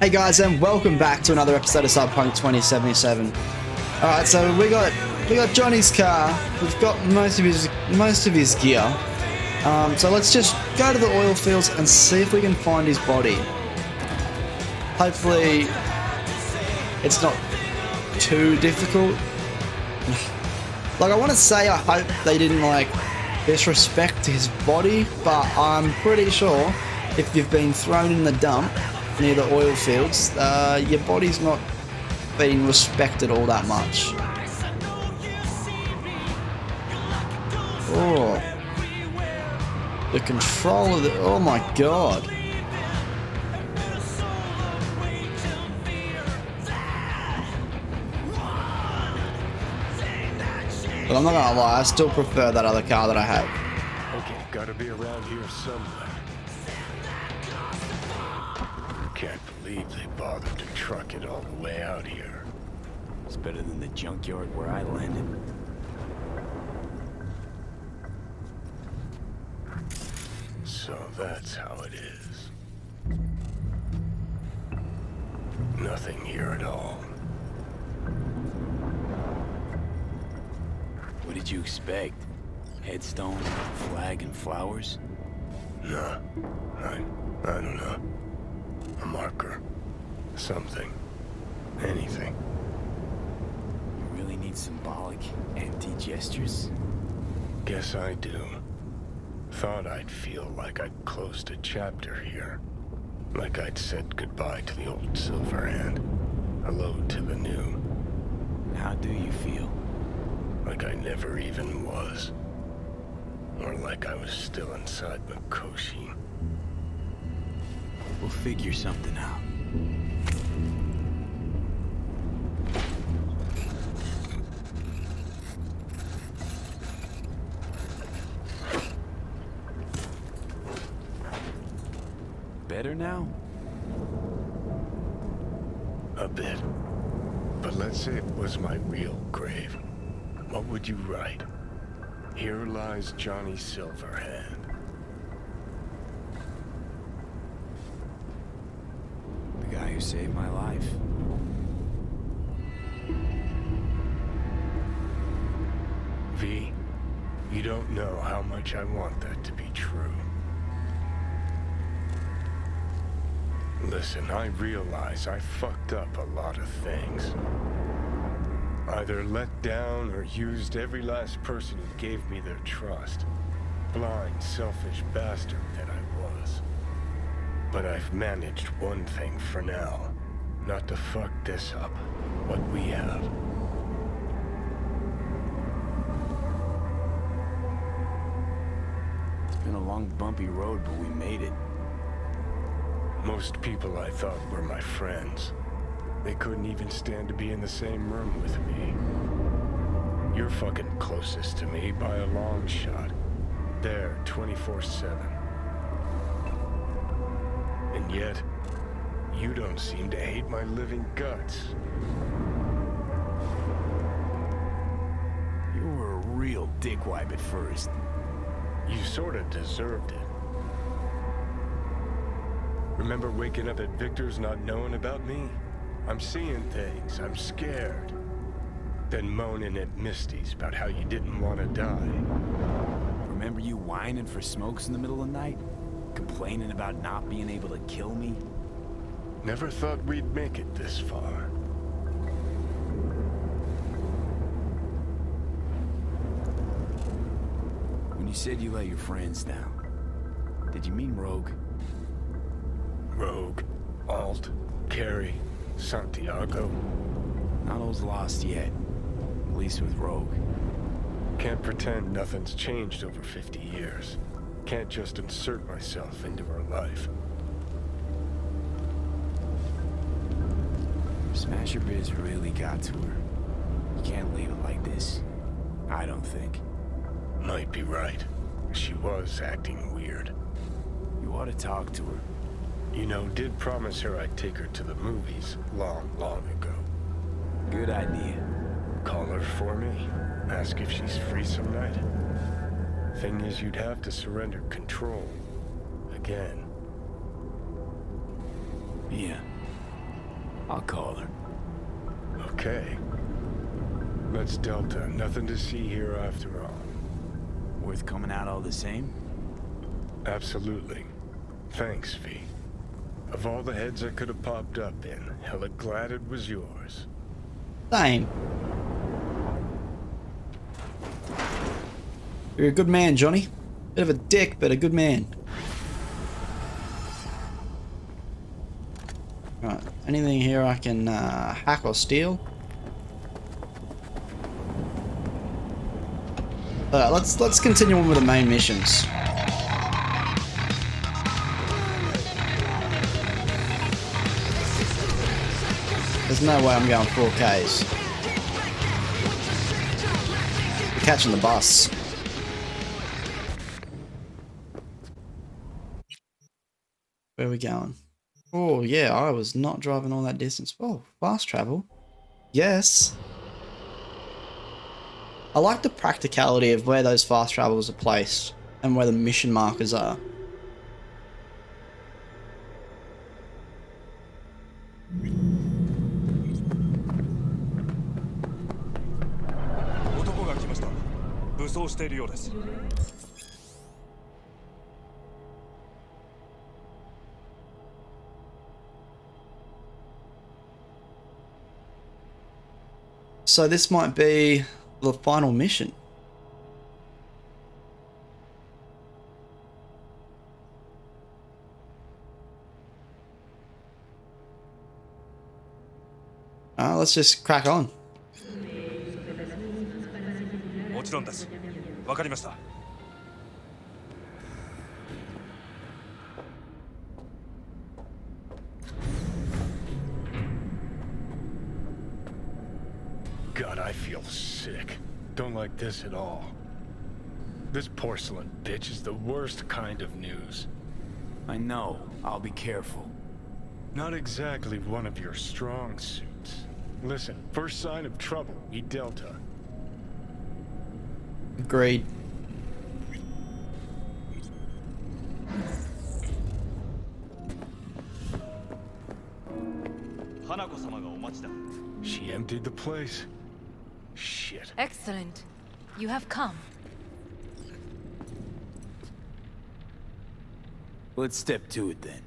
Hey guys, and welcome back to another episode of Cyberpunk 2077. Alright, so we got Johnny's car. We've got most of his gear. So let's just go to the oil fields and see if we can find his body. Hopefully it's not too difficult. Like, I want to say I hope they didn't disrespect his body, but I'm pretty sure if you've been thrown in the dump near the oil fields, your body's not being respected all that much. Oh, the control of the, oh my god. But I'm not gonna lie, I still prefer that other car that I have. Okay, gotta be around here somewhere. Can't believe they bothered to truck it all the way out here. It's better than the junkyard where I landed. So that's how it is. Nothing here at all. What did you expect? Headstone, flag, and flowers? Nah, I don't know. A marker. Something. Anything. You really need symbolic, empty gestures? Guess I do. Thought I'd feel like I'd closed a chapter here. Like I'd said goodbye to the old Silverhand. Hello to the new. How do you feel? Like I never even was. Or like I was still inside Mikoshi. We'll figure something out. Better now? A bit. But let's say it was my real grave. What would you write? Here lies Johnny Silverhand. The guy who saved my life. V, you don't know how much I want that to be true. Listen, I realize I fucked up a lot of things. Either let down or used every last person who gave me their trust. Blind, selfish bastard that I was. But I've managed one thing for now. Not to fuck this up. What we have. It's been a long, bumpy road, but we made it. Most people I thought were my friends. They couldn't even stand to be in the same room with me. You're fucking closest to me by a long shot. There, 24/7. And yet, you don't seem to hate my living guts. You were a real dickwipe at first. You sorta deserved it. Remember waking up at Victor's not knowing about me? I'm seeing things, I'm scared. Then moaning at Misty's about how you didn't want to die. Remember you whining for smokes in the middle of the night? Complaining about not being able to kill me? Never thought we'd make it this far. When you said you let your friends down, did you mean Rogue? Rogue, Alt, Carrie, Santiago. Not all's lost yet. At least with Rogue. Can't pretend nothing's changed over 50 years. Can't just insert myself into her life. Smasher Biz really got to her. You can't leave it like this. I don't think. Might be right. She was acting weird. You ought to talk to her. You know, did promise her I'd take her to the movies long, long ago. Good idea. Call her for me. Ask if she's free some night. Thing is, you'd have to surrender control. Again. Yeah. I'll call her. Okay. Let's Delta. Nothing to see here after all. Worth coming out all the same? Absolutely. Thanks, V. Of all the heads I could have popped up in, hella glad it was yours. Same. You're a good man, Johnny. Bit of a dick, but a good man. Right, anything here I can hack or steal? Alright, let's continue on with the main missions. There's no way I'm going 4Ks. We're catching the bus. Where are we going? Oh yeah, I was not driving all that distance. Oh, fast travel. Yes. I like the practicality of where those fast travels are placed and where the mission markers are. So this might be the final mission. Let's just crack on. God, I feel sick. Don't like this at all. This porcelain bitch is the worst kind of news. I know. I'll be careful. Not exactly one of your strong suits. Listen, first sign of trouble, we Delta. Agreed. She emptied the place. Shit. Excellent. You have come. Let's step to it then.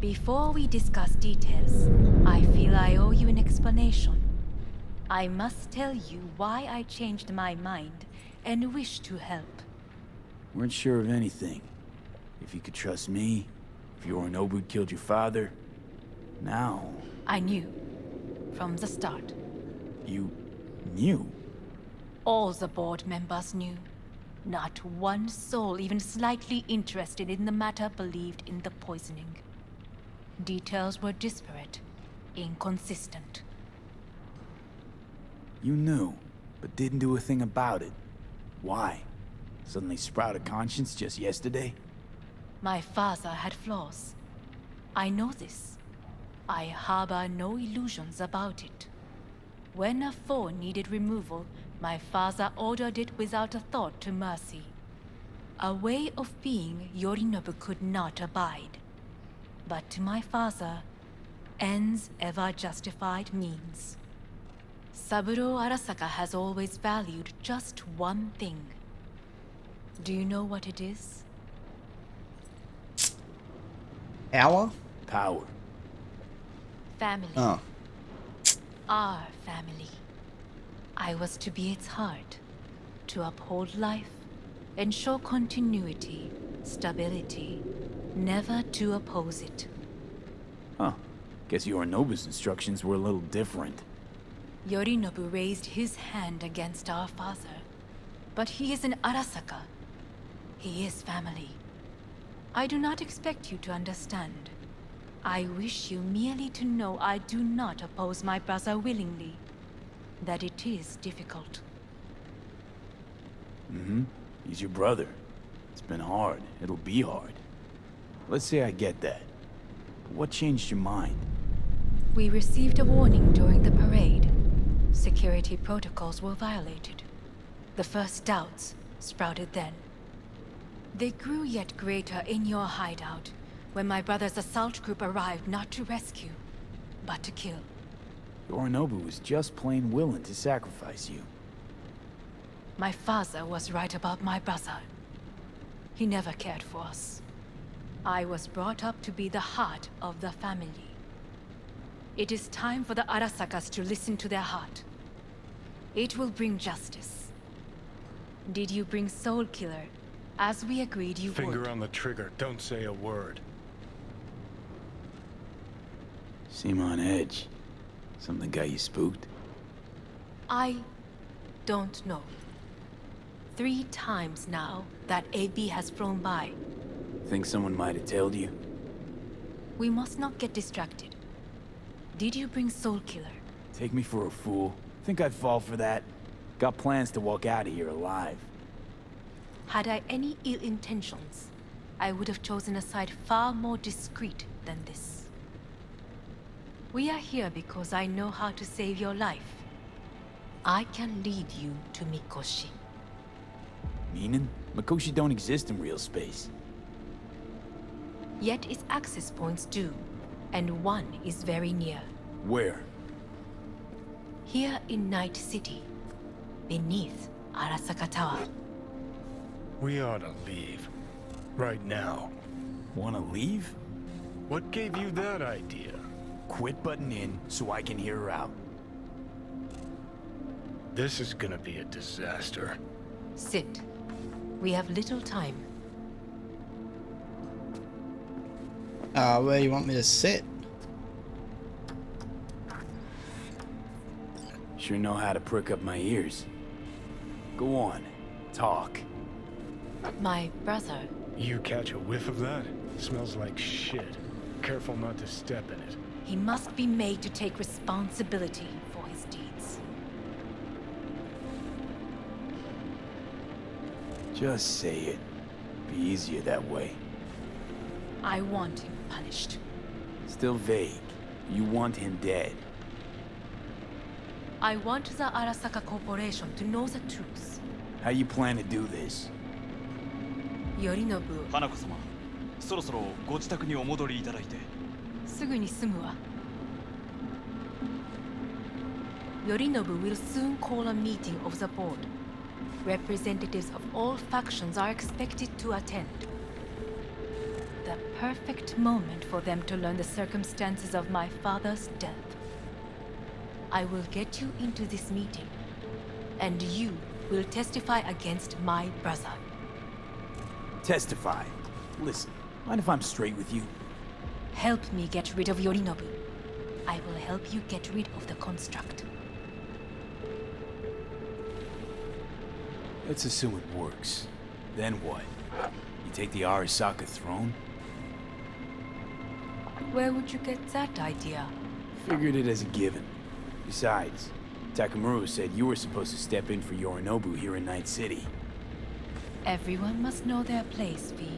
Before we discuss details, I feel I owe you an explanation. I must tell you why I changed my mind and wish to help. Weren't sure of anything. If you could trust me, if Yorinobu killed your father. Now... I knew. From the start. You... knew? All the board members knew. Not one soul even slightly interested in the matter believed in the poisoning. Details were disparate, inconsistent. You knew, but didn't do a thing about it. Why? Suddenly sprout a conscience just yesterday? My father had flaws. I know this. I harbor no illusions about it. When a foe needed removal, my father ordered it without a thought to mercy. A way of being Yorinobu could not abide. But to my father, ends ever justified means. Saburo Arasaka has always valued just one thing. Do you know what it is? Power? Power. Family. Oh. Our family. I was to be its heart, to uphold life, ensure continuity, stability, never to oppose it. Huh. Guess Yorinobu's instructions were a little different. Yorinobu raised his hand against our father, but he is an Arasaka. He is family. I do not expect you to understand. I wish you merely to know I do not oppose my brother willingly. That it is difficult. Mm-hmm. He's your brother. It's been hard. It'll be hard. Let's say I get that. But what changed your mind? We received a warning during the parade. Security protocols were violated. The first doubts sprouted then. They grew yet greater in your hideout, when my brother's assault group arrived not to rescue, but to kill. Yorinobu was just plain willing to sacrifice you. My father was right about my brother. He never cared for us. I was brought up to be the heart of the family. It is time for the Arasakas to listen to their heart. It will bring justice. Did you bring Soul Killer, as we agreed you would? Finger on the trigger, don't say a word. Seem on edge. Something got you spooked? I don't know. 3 times now that AB has flown by. Think someone might have tailed you? We must not get distracted. Did you bring Soul Killer? Take me for a fool. Think I'd fall for that? Got plans to walk out of here alive. Had I any ill intentions, I would have chosen a side far more discreet than this. We are here because I know how to save your life. I can lead you to Mikoshi. Meaning? Mikoshi don't exist in real space. Yet its access points do, and one is very near. Where? Here in Night City, beneath Arasaka Tower. We ought to leave. Right now. Wanna leave? What gave you that idea? Quit butting in so I can hear her out. This is gonna be a disaster. Sit. We have little time. Where you want me to sit? Sure know how to prick up my ears. Go on, talk. My brother. You catch a whiff of that? Smells like shit. Careful not to step in it. He must be made to take responsibility for his deeds. Just say it. Be easier that way. I want him punished. Still vague. You want him dead. I want the Arasaka Corporation to know the truth. How you plan to do this? Yorinobu, 花子様、そろそろご自宅にお戻りいただいて。すぐに済むわ。Yorinobu will soon call a meeting of the board. Representatives of all factions are expected to attend. The perfect moment for them to learn the circumstances of my father's death. I will get you into this meeting, and you will testify against my brother. Testify. Listen, mind if I'm straight with you? Help me get rid of Yorinobu. I will help you get rid of the construct. Let's assume it works. Then what? You take the Arasaka throne? Where would you get that idea? Figured it as a given. Besides, Takamura said you were supposed to step in for Yorinobu here in Night City. Everyone must know their place, V.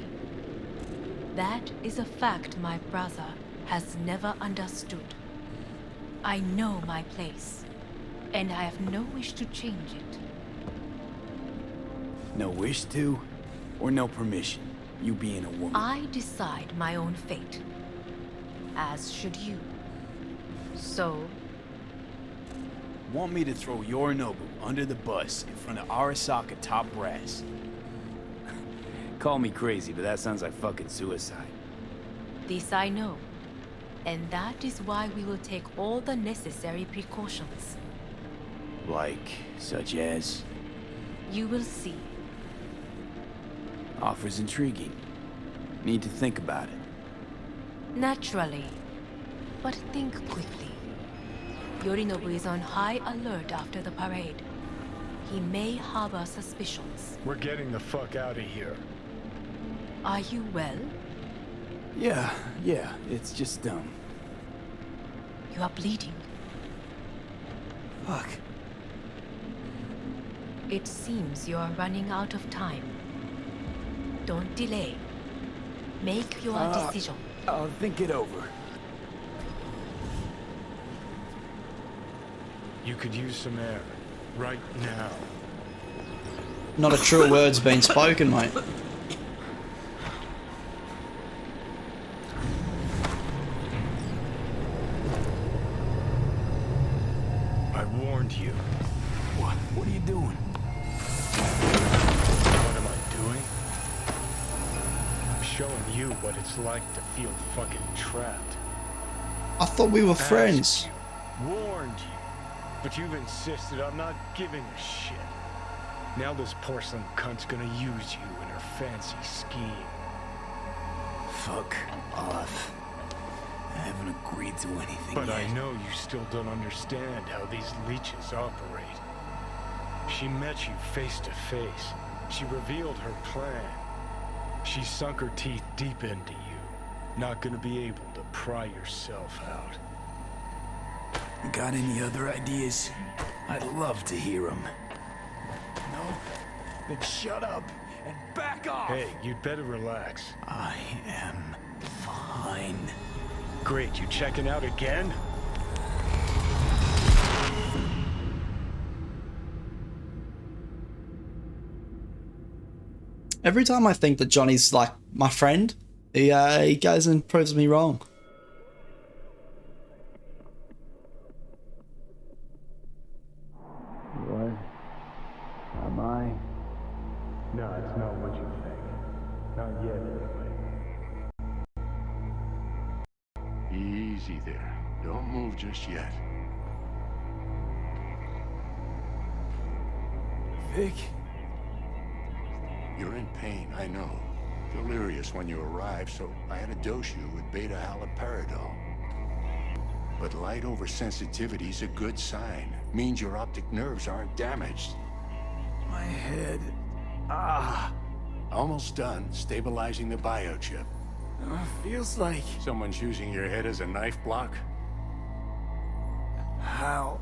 That is a fact my brother has never understood. I know my place, and I have no wish to change it. No wish to? Or no permission? You being a woman? I decide my own fate. As should you. So, Want me to throw Yorinobu under the bus in front of Arasaka top brass? Call me crazy, but that sounds like fucking suicide. this I know. And that is why we will take all the necessary precautions. Like, such as? You will see. Offers intriguing. Need to think about it. Naturally. But think quickly. Yorinobu is on high alert after the parade. He may harbor suspicions. We're getting the fuck out of here. Are you well? Yeah, it's just, You are bleeding. Fuck. It seems you are running out of time. Don't delay. Make your decision. I'll think it over. You could use some air. Right now. Not a true word's been spoken, mate. warned you. What are you doing? What am I doing? I'm showing you what it's like to feel fucking trapped. I thought we were Asked friends. you, warned you, but you've insisted on not giving a shit. Now this porcelain cunt's gonna use you in her fancy scheme. Fuck off. I haven't agreed to anything But yet. I know you still don't understand how these leeches operate. She met you face to face. She revealed her plan. She sunk her teeth deep into you. Not gonna be able to pry yourself out. Got any other ideas? I'd love to hear them. No? Then shut up and back off! Hey, you'd better relax. I am fine. Great, you checking out again? Every time I think that Johnny's like my friend, he goes and proves me wrong. What am I? No, it's not what you think. Not yet, anyway. Easy there. Don't move just yet. Vic? You're in pain, I know. Delirious when you arrived, so I had to dose you with beta-haloperidol. But light oversensitivity's a good sign. Means your optic nerves aren't damaged. My head. Ah. Almost done stabilizing the biochip. Feels like... Someone's using your head as a knife block? How'd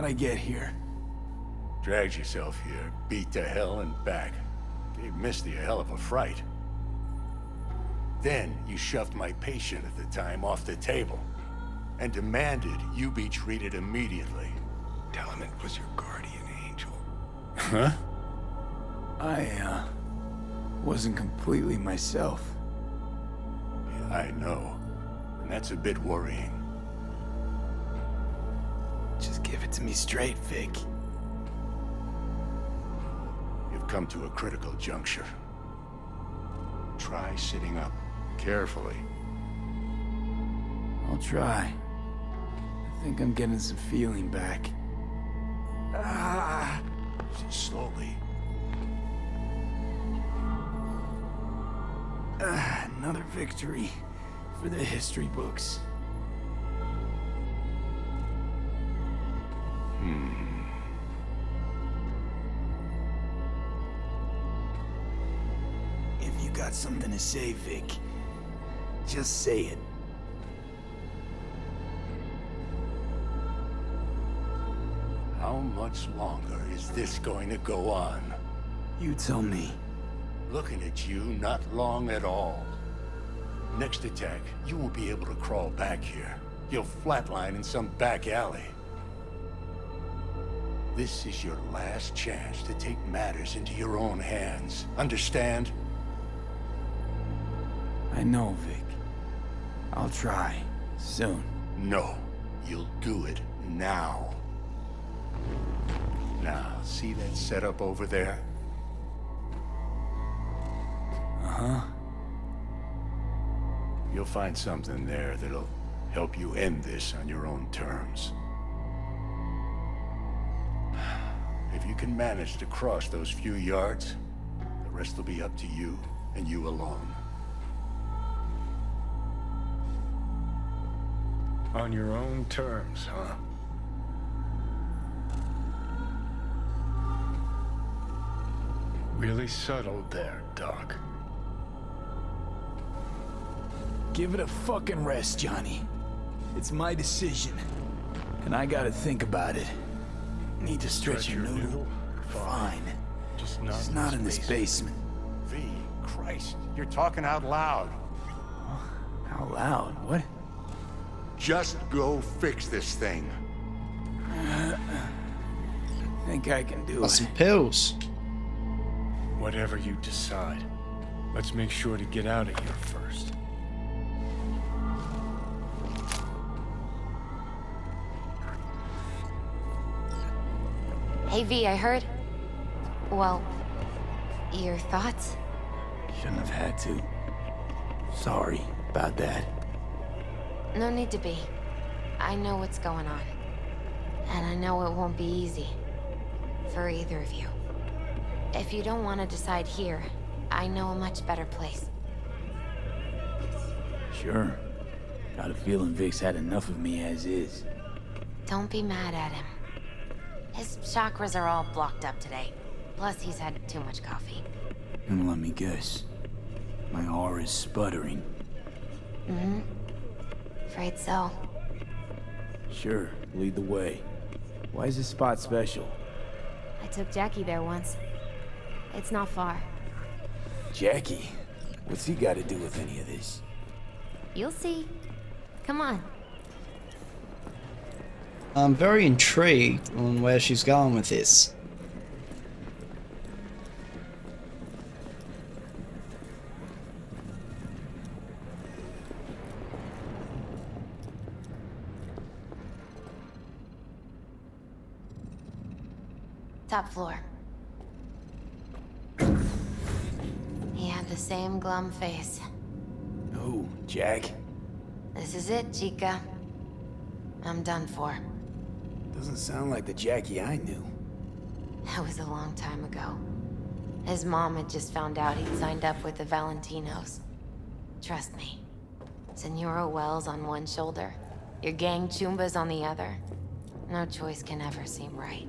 I get here? Dragged yourself here, beat to hell and back. Gave Misty a hell of a fright. Then you shoved my patient at the time off the table and demanded you be treated immediately. Tell him it was your guardian angel. Huh? I, wasn't completely myself. Yeah, I know. And that's a bit worrying. Just give it to me straight, Vic. You've come to a critical juncture. Try sitting up, carefully. I'll try. I think I'm getting some feeling back. Ah! Slowly. Another victory for the history books. If you got something to say, Vic, just say it. How much longer is this going to go on? You tell me. Looking at you, not long at all. Next attack, you won't be able to crawl back here. You'll flatline in some back alley. This is your last chance to take matters into your own hands. Understand? I know, Vic. I'll try. Soon. No. You'll do it now. Now, see that setup over there? Uh-huh. You'll find something there that'll help you end this on your own terms. If you can manage to cross those few yards, the rest will be up to you and you alone. On your own terms, huh? Really subtle there, Doc. Give it a fucking rest, Johnny. It's my decision. And I gotta think about it. Need to stretch your noodle? Fine. Just It's not in this basement. V, Christ, you're talking out loud. Out loud? What? Just go fix this thing. Think I can do Got it. some pills. Whatever you decide, let's make sure to get out of here first. Hey V, I heard... Well, your thoughts? Shouldn't have had to. Sorry about that. No need to be. I know what's going on. And I know it won't be easy. For either of you. If you don't want to decide here, I know a much better place. Sure. Got a feeling Vic's had enough of me as is. Don't be mad at him. His chakras are all blocked up today. Plus, he's had too much coffee. And let me guess. My aura's sputtering. Mm-hmm. Afraid so. Sure, lead the way. Why is this spot special? I took Jackie there once. It's not far. Jackie? What's he got to do with any of this? You'll see. Come on. I'm very intrigued on where she's going with this. Top floor. He had the same glum face. Who, Jack? This is it, Chica. I'm done for. Doesn't sound like the Jackie I knew. That was a long time ago. His mom had just found out he'd signed up with the Valentinos. Trust me. Senora Wells on one shoulder, your gang Chumbas on the other. No choice can ever seem right.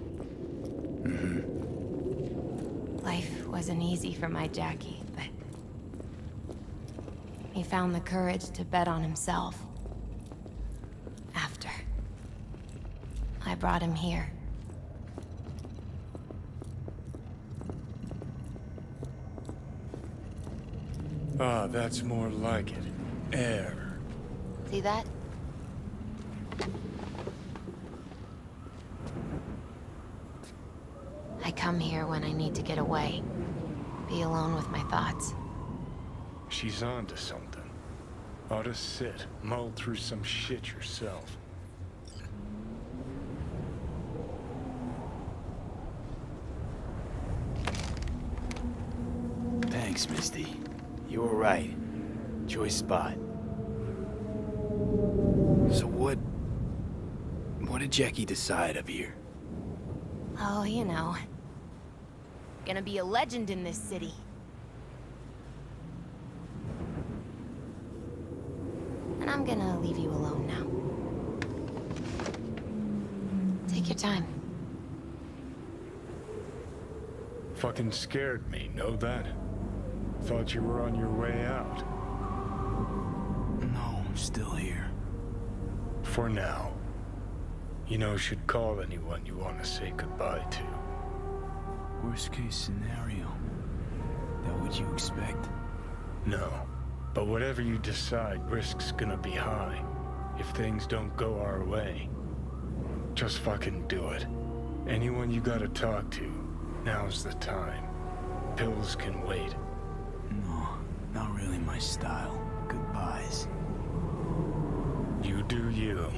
Life wasn't easy for my Jackie, but... he found the courage to bet on himself. After. I brought him here. Ah, that's more like it. Air. See that? I come here when I need to get away. Be alone with my thoughts. She's onto something. Ought to sit, mull through some shit yourself. Thanks, Misty. You were right. Choice spot. So what did Jackie decide up here? Oh, you know. Gonna be a legend in this city. And I'm gonna leave you alone now. Take your time. Fucking scared me, know that? Thought you were on your way out. No, I'm still here. For now. You know, should call anyone you want to say goodbye to. Worst case scenario. That what you expect? No. But whatever you decide, risk's gonna be high. If things don't go our way. Just fucking do it. Anyone you gotta talk to, now's the time. Pills can wait. No, not really my style. Goodbyes. You do you.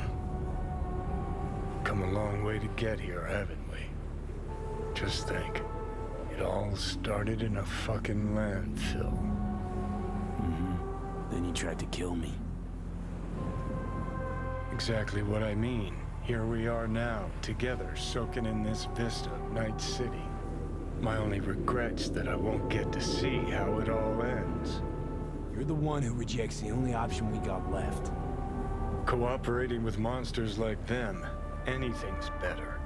Come a long way to get here, haven't we? Just think. It all started in a fucking landfill. Then you tried to kill me. Exactly what I mean. Here we are now, together, soaking in this vista of Night City. My only regret's that I won't get to see how it all ends. You're the one who rejects the only option we got left. Cooperating with monsters like them, anything's better.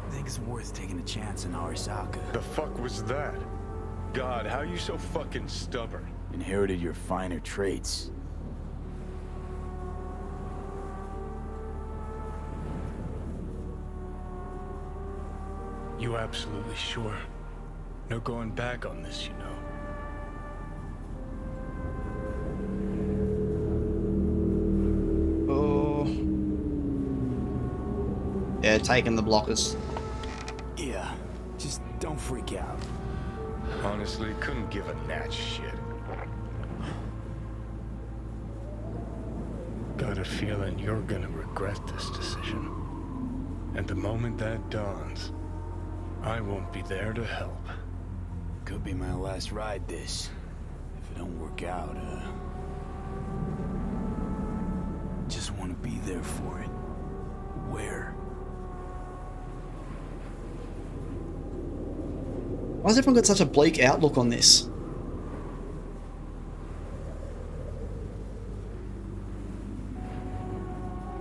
I think it's worth taking a chance in Arasaka. The fuck was that? God, how you so fucking stubborn? Inherited your finer traits. You absolutely sure? No going back on this, you know. Oh. Yeah, taking the blockers. Yeah, just don't freak out. Honestly, couldn't give a gnat's shit. Got a feeling you're gonna regret this decision. And the moment that dawns, I won't be there to help. Could be my last ride this. If it don't work out, just want to be there for it. Where? Why has everyone got such a bleak outlook on this?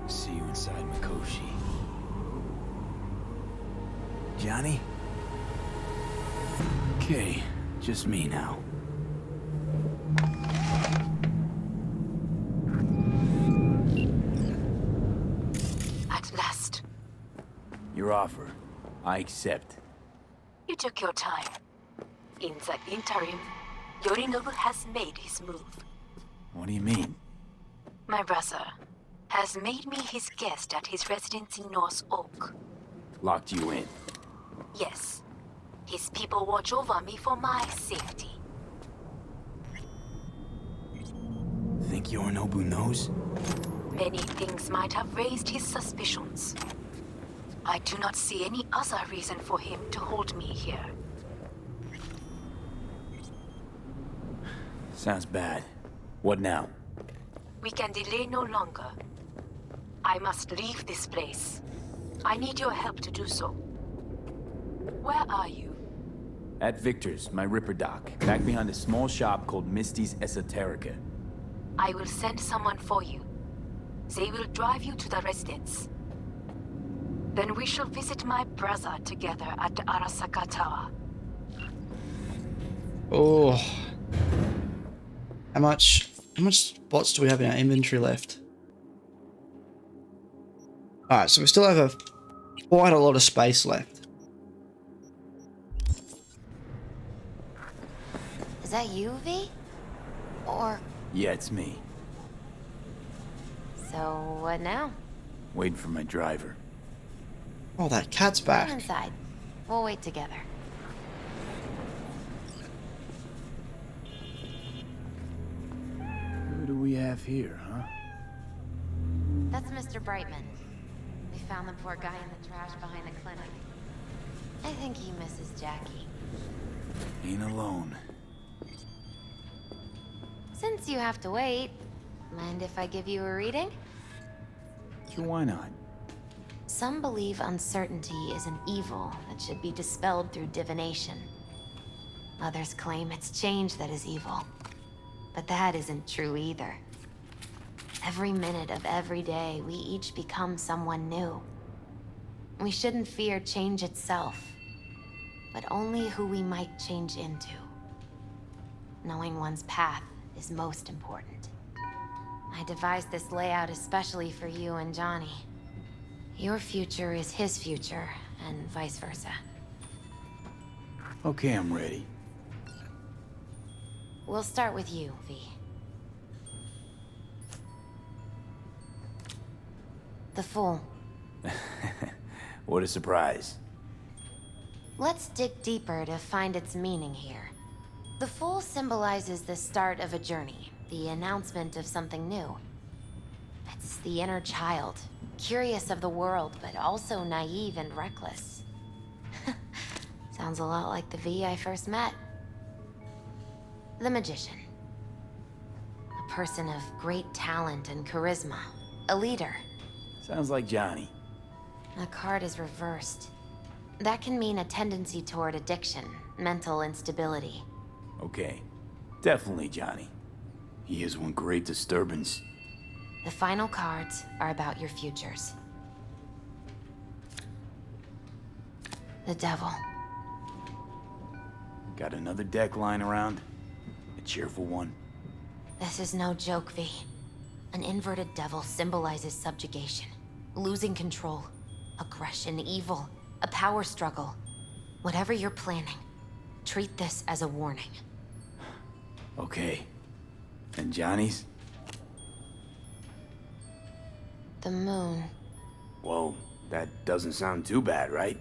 See you inside Mikoshi. Johnny? Okay, just me now. At last. Your offer. I accept. You took your time. In the interim, Yorinobu has made his move. What do you mean? My brother has made me his guest at his residence in North Oak. Locked you in. Yes. His people watch over me for my safety. Think Yorinobu knows? Many things might have raised his suspicions. I do not see any other reason for him to hold me here. Sounds bad. What now? We can delay no longer. I must leave this place. I need your help to do so. Where are you? At Victor's, my Ripper dock, back behind a small shop called Misty's Esoterica. I will send someone for you. They will drive you to the residence. Then we shall visit my brother together at the Arasaka Tower. Oh. How much spots do we have in our inventory left? Alright, so we still have quite a lot of space left. Is that you, V? Or... Yeah, it's me. So, what now? Waiting for my driver. Oh, that cat's Come back. inside. We'll wait together. Who do we have here, huh? That's Mr. Brightman. We found the poor guy in the trash behind the clinic. I think he misses Jackie. Ain't alone. Since you have to wait, mind if I give you a reading? Sure, why not? Some believe uncertainty is an evil that should be dispelled through divination. Others claim it's change that is evil. But that isn't true either. Every minute of every day, we each become someone new. We shouldn't fear change itself, but only who we might change into. Knowing one's path is most important. I devised this layout especially for you and Johnny. Your future is his future, and vice versa. Okay, I'm ready. We'll start with you, V. The Fool. What a surprise. Let's dig deeper to find its meaning here. The Fool symbolizes the start of a journey, the announcement of something new. It's the inner child, curious of the world, but also naive and reckless. Sounds a lot like the V I first met. The Magician. A person of great talent and charisma. A leader. Sounds like Johnny. The card is reversed. That can mean a tendency toward addiction, mental instability. Okay. Definitely Johnny. He is one great disturbance. The final cards are about your futures. The Devil. Got another deck lying around? A cheerful one? This is no joke, V. An inverted devil symbolizes subjugation, losing control, aggression, evil, a power struggle. Whatever you're planning, treat this as a warning. Okay. And Johnny's? The Moon. Whoa, that doesn't sound too bad, right?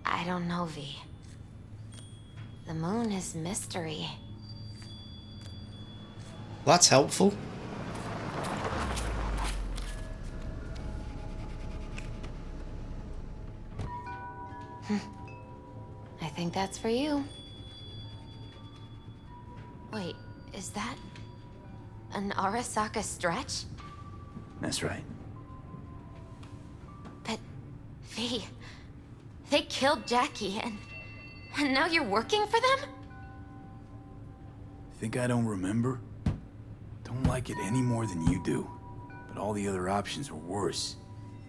I don't know, V. The Moon is mystery. That's helpful. think that's for you. Wait, is that an Arasaka stretch? That's right. But, V, they killed Jackie and now you're working for them? Think I don't remember? Don't like it any more than you do. But all the other options were worse.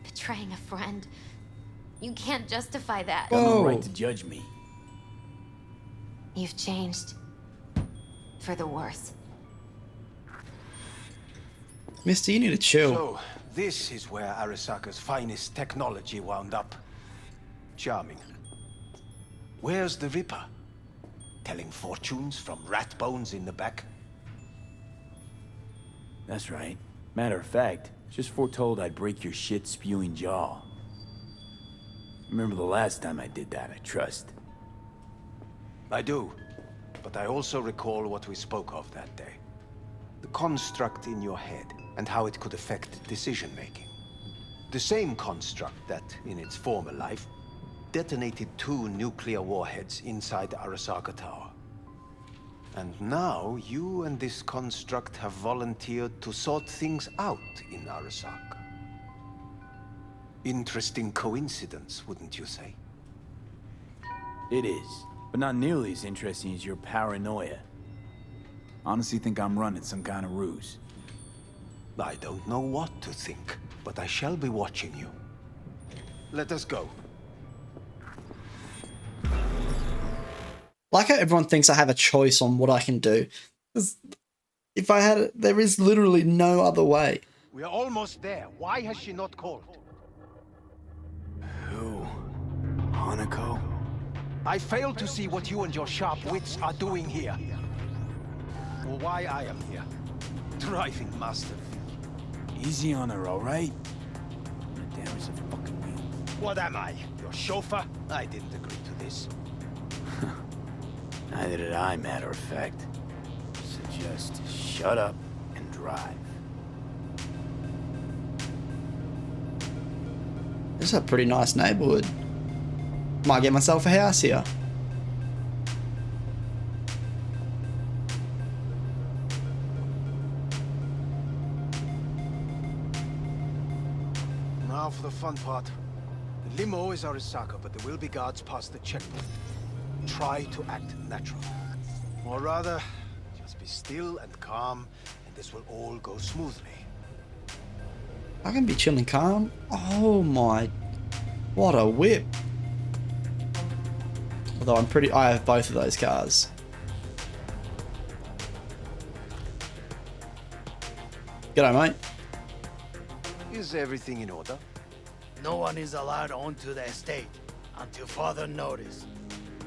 Betraying a friend. You can't justify that. Got no Whoa. right to judge me. You've changed. For the worse. Mister, you need to chill. So, this is where Arasaka's finest technology wound up. Charming. Where's the Ripper? Telling fortunes from rat bones in the back? That's right. Matter of fact, just foretold I'd break your shit-spewing jaw. Remember the last time I did that, I trust. I do. But I also recall what we spoke of that day. The construct in your head, and how it could affect decision-making. The same construct that, in its former life, detonated 2 nuclear warheads inside Arasaka Tower. And now, you and this construct have volunteered to sort things out in Arasaka. Interesting coincidence, wouldn't you say? It is, but not nearly as interesting as your paranoia. Honestly think I'm running some kind of ruse. I don't know what to think, but I shall be watching you. Let us go. Like how everyone thinks I have a choice on what I can do. 'Cause if I had it, there is literally no other way. We are almost there. Why has she not called? Who? Hanako? I fail to see what you and your sharp wits are doing here. Or why I am here. Driving master. Easy on her, alright? Damn, it's a fucking wheel. What am I? Your chauffeur? I didn't agree to this. Neither did I, matter of fact. So just shut up and drive. This is a pretty nice neighborhood. Might get myself a house here. Now for the fun part. The limo is Arasaka, but there will be guards past the checkpoint. Try to act natural. Or rather, just be still and calm, and this will all go smoothly. I can be chilling calm. Oh my, what a whip. Although I have both of those cars. G'day, mate. Is everything in order? No one is allowed onto the estate until further notice,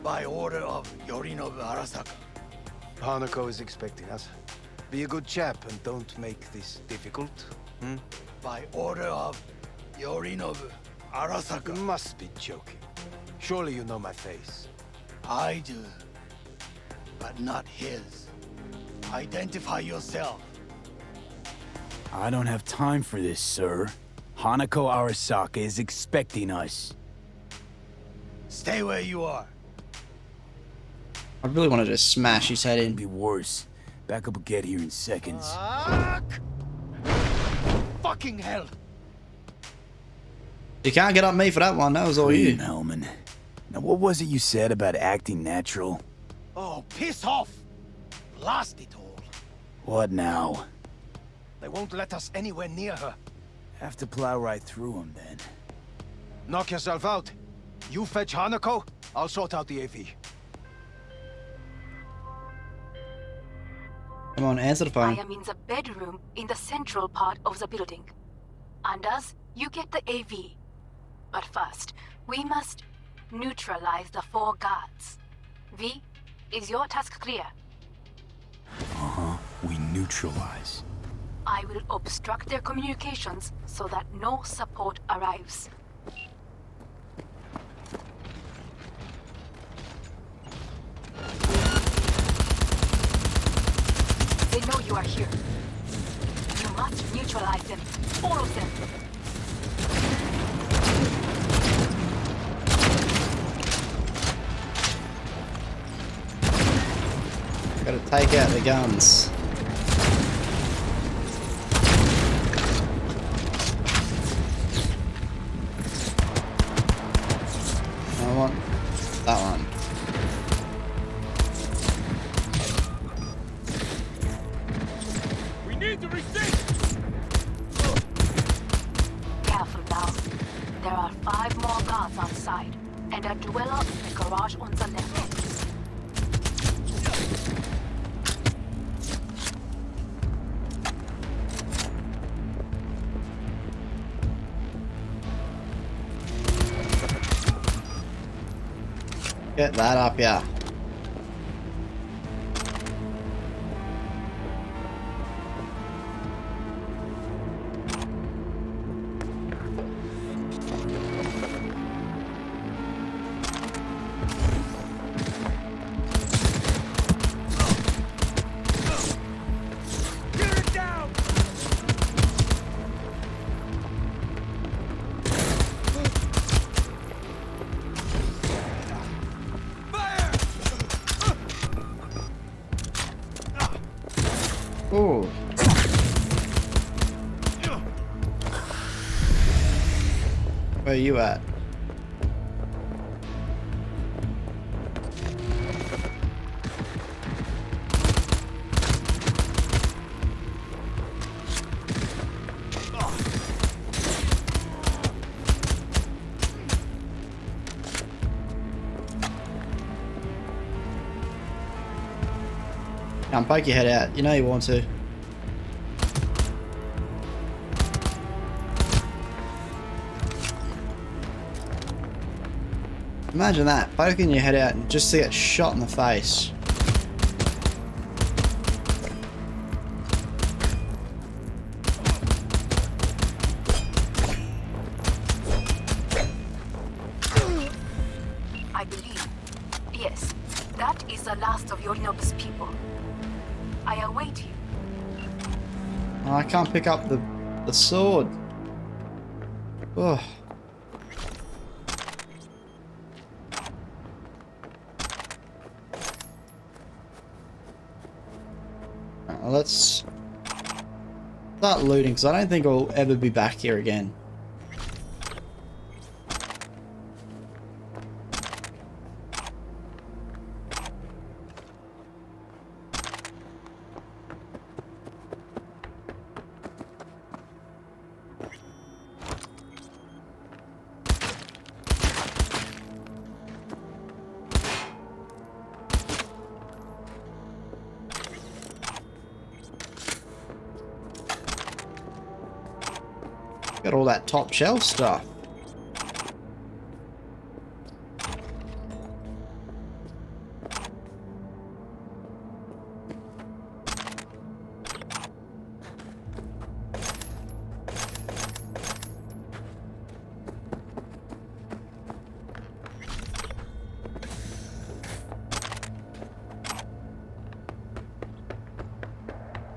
by order of Yorinobu Arasaka. Hanako is expecting us. Be a good chap and don't make this difficult. By order of Yorinobu Arasaka. You must be joking. Surely you know my face. I do, but not his. Identify yourself. I don't have time for this, sir. Hanako Arasaka is expecting us. Stay where you are. I really want to just smash his head It'll in. be worse. Backup will get here in seconds. Fuck! Fucking hell! You can't get up me for that one. That was all you. Hellman. Now, what was it you said about acting natural? Oh, piss off! Blast it all. What now? They won't let us anywhere near her. Have to plow right through them, then. Knock yourself out. You fetch Hanako, I'll sort out the AV. Come on, answer the I phone. am in the bedroom in the central part of the building. Anders, you get the AV. But first, we must neutralize the 4 guards. V, is your task clear? Uh-huh. We neutralize. I will obstruct their communications so that no support arrives. They know you are here. You must neutralize them. All of them. Gotta take out the guns. I want that one. We need to resist! Careful now. There are 5 more guards outside, and a dweller in the garage on the left. Get that up, yeah. Ooh. Where are you at? Now poke your head out. You know you want to. Imagine that, poking your head out and just to get shot in the face. I believe. Yes, that is the last of Yorinobu's people. I await you. Oh, I can't pick up the sword. Oh. Well, let's start looting because I don't think I'll ever be back here again. Got all that top shelf stuff.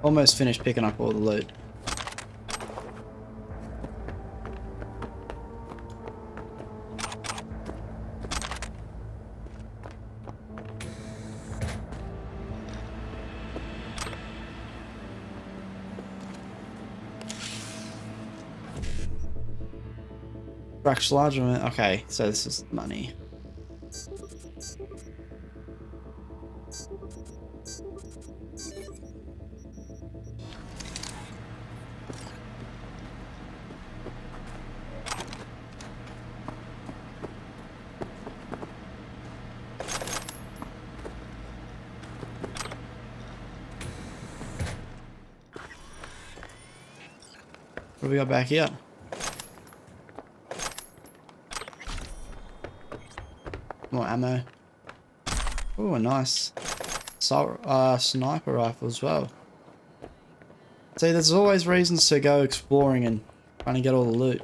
Almost finished picking up all the loot. Fractional large amount. Okay, so this is money. What do we got back here? More ammo. Oh, a nice sniper rifle as well. See, there's always reasons to go exploring and trying to get all the loot.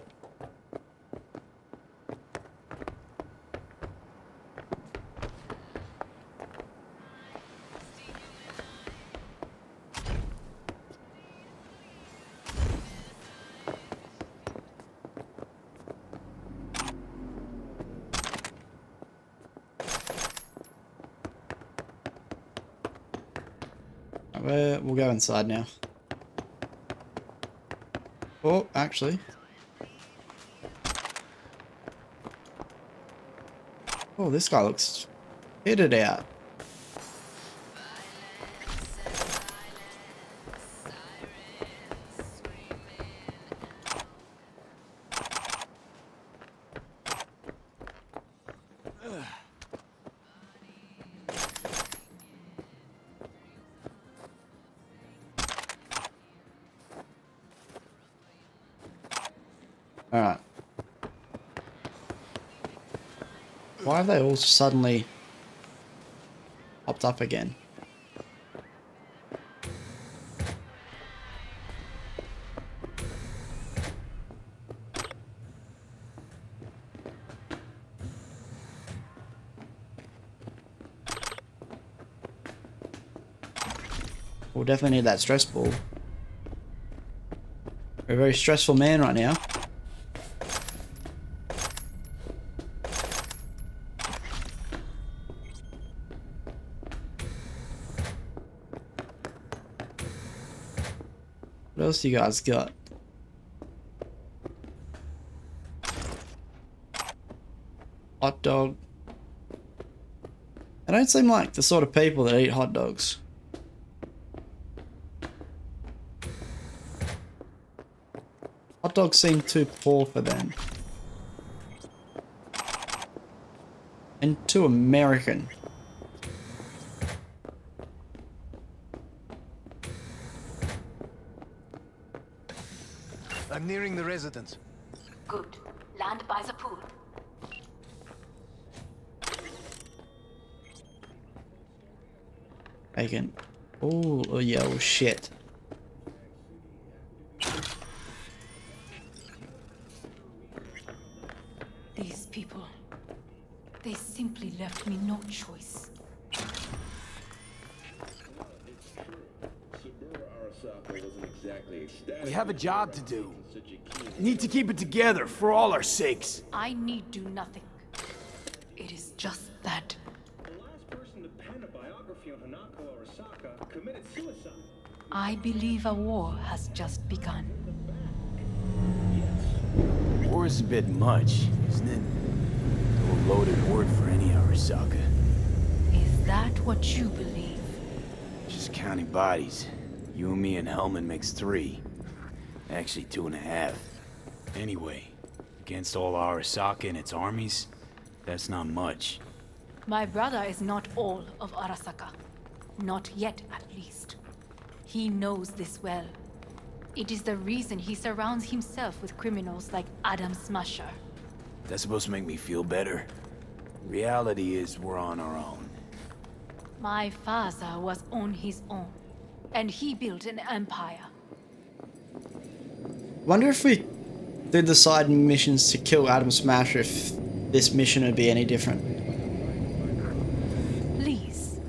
We'll go inside now. Oh, actually. Oh, this guy looks kitted out. Alright. Why have they all suddenly popped up again? We'll definitely need that stress ball. We're a very stressful man right now. What else you guys got? Hot dog. They don't seem like the sort of people that eat hot dogs. Hot dogs seem too poor for them. And too American. I'm nearing the residence. Good. Land by the pool. Bacon. Oh yeah, oh shit. These people, they simply left me no choice. We have a job to do. Need to keep it together for all our sakes. I need do nothing. It is just that. The last person to pen a biography on Hanako Arasaka committed suicide. I believe a war has just begun. War is a bit much, isn't it? A loaded word for any Arasaka. Is that what you believe? Just counting bodies. You and me and Hellman makes 3. Actually 2.5. Anyway, against all Arasaka and its armies, that's not much. My brother is not all of Arasaka. Not yet, at least. He knows this well. It is the reason he surrounds himself with criminals like Adam Smasher. That's supposed to make me feel better. Reality is we're on our own. My father was on his own, and he built an empire. Wonder if we did the side missions to kill Adam Smasher, if this mission would be any different. Please.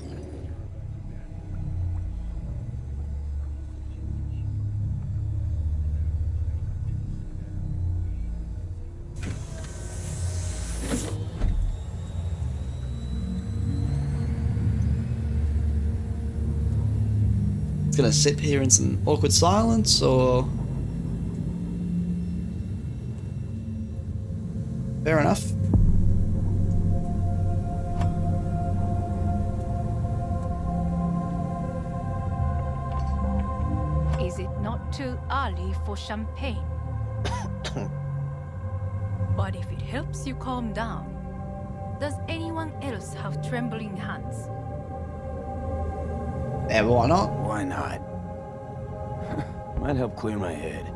It's gonna sit here in some awkward silence, or... Fair enough. Is it not too early for champagne? But if it helps you calm down, does anyone else have trembling hands? Yeah, why not? Why not? Might help clear my head.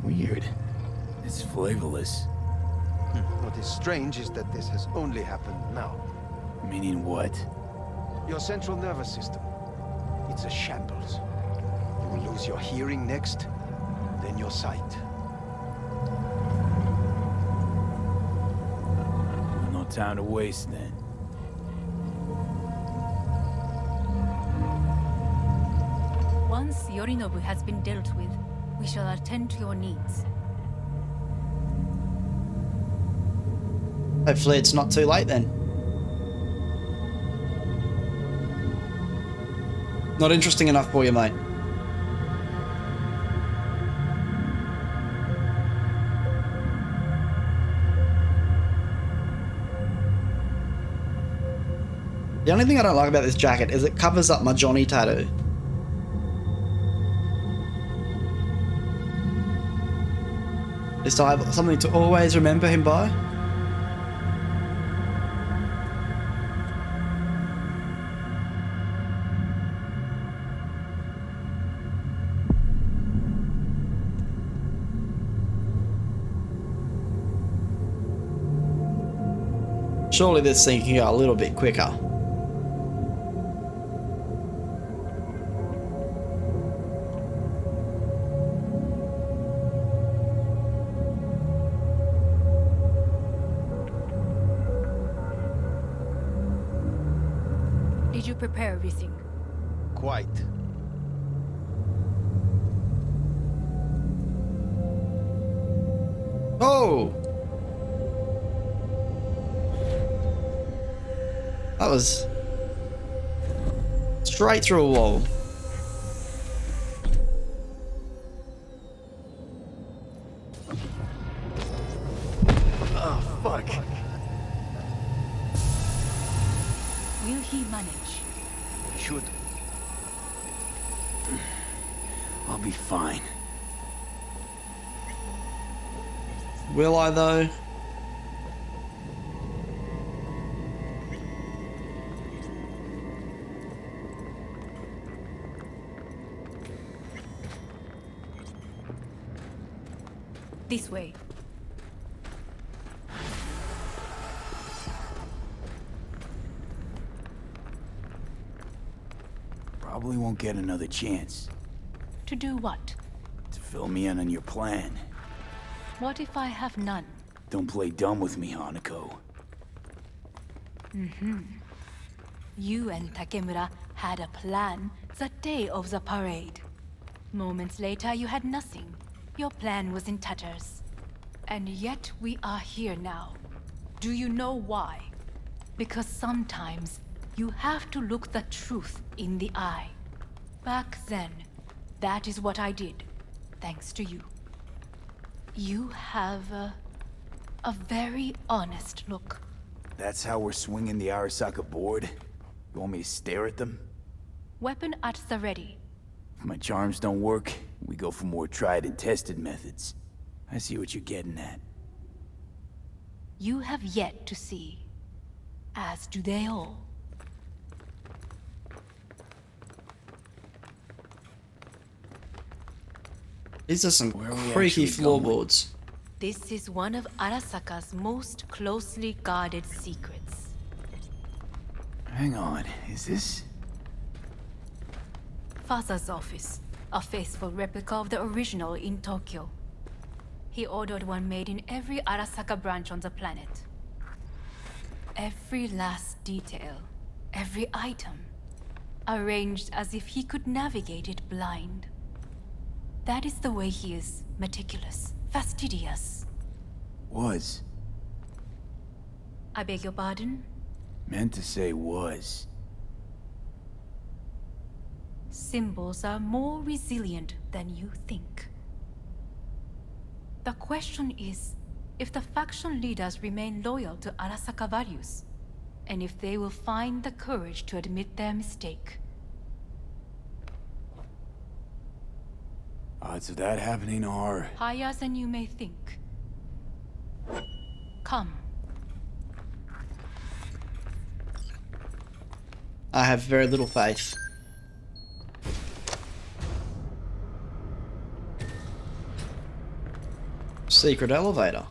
Weird. It's flavorless. What is strange is that this has only happened now. Meaning what? Your central nervous system. It's a shambles. You will lose your hearing next, then your sight. No time to waste then. Once Yorinobu has been dealt with, We shall attend to your needs. Hopefully it's not too late then. Not interesting enough for you, mate. The only thing I don't like about this jacket is it covers up my Johnny tattoo. At least I have something to always remember him by. Surely this thing can go a little bit quicker. Did you prepare everything? Quite. Oh! That was straight through a wall. Oh, fuck. Will he manage? Should. I'll be fine. Will I though? This way. Probably won't get another chance To do what? to fill me in on your plan. What if I have none? Don't play dumb with me, Hanako. You and Takemura had a plan the day of the parade. Moments later, you had nothing. Your plan was in tatters. And yet we are here now. Do you know why? Because sometimes you have to look the truth in the eye. Back then, that is what I did, thanks to you. You have a very honest look. That's how we're swinging the Arasaka board? You want me to stare at them? Weapon at the ready. If my charms don't work, we go for more tried and tested methods. I see what you're getting at. You have yet to see, as do they all. These are some Where are we creaky actually going? floorboards. This is one of Arasaka's most closely guarded secrets. Hang on, is this? Father's office, a faithful replica of the original in Tokyo. He ordered one made in every Arasaka branch on the planet. Every last detail, every item, arranged as if he could navigate it blind. That is the way he is, meticulous, fastidious. Was. I beg your pardon? Meant to say was. Symbols are more resilient than you think. The question is, if the faction leaders remain loyal to Arasaka values, and if they will find the courage to admit their mistake. Odds of that happening are... Higher than you may think. Come. I have very little faith. Secret elevator.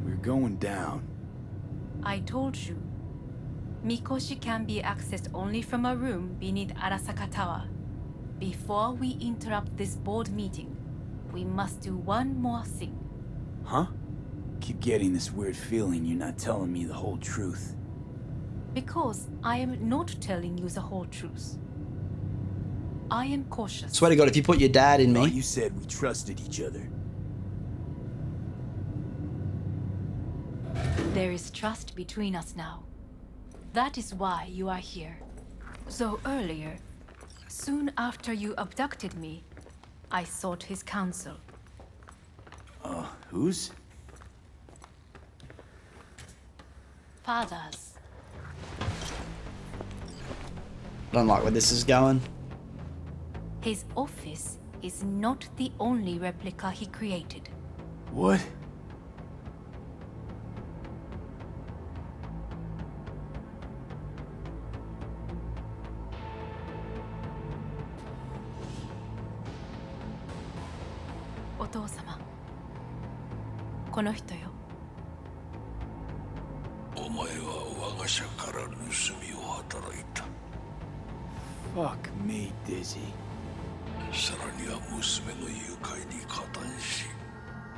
We're going down. I told you. Mikoshi can be accessed only from a room beneath Arasaka Tower. Before we interrupt this board meeting, we must do one more thing. Huh? Keep getting this weird feeling you're not telling me the whole truth. Because I am not telling you the whole truth. I am cautious. Swear to God, if you put your dad in Oh, me. you said we trusted each other. There is trust between us now. That is why you are here. So earlier, soon after you abducted me, I sought his counsel. Whose? Father's. I don't like where this is going. His office is not the only replica he created. What? Otou-sama. この人よ。お前は我が社から盗みを働いた。Fuck me, Dizzy. さらには娘の誘拐に加担し、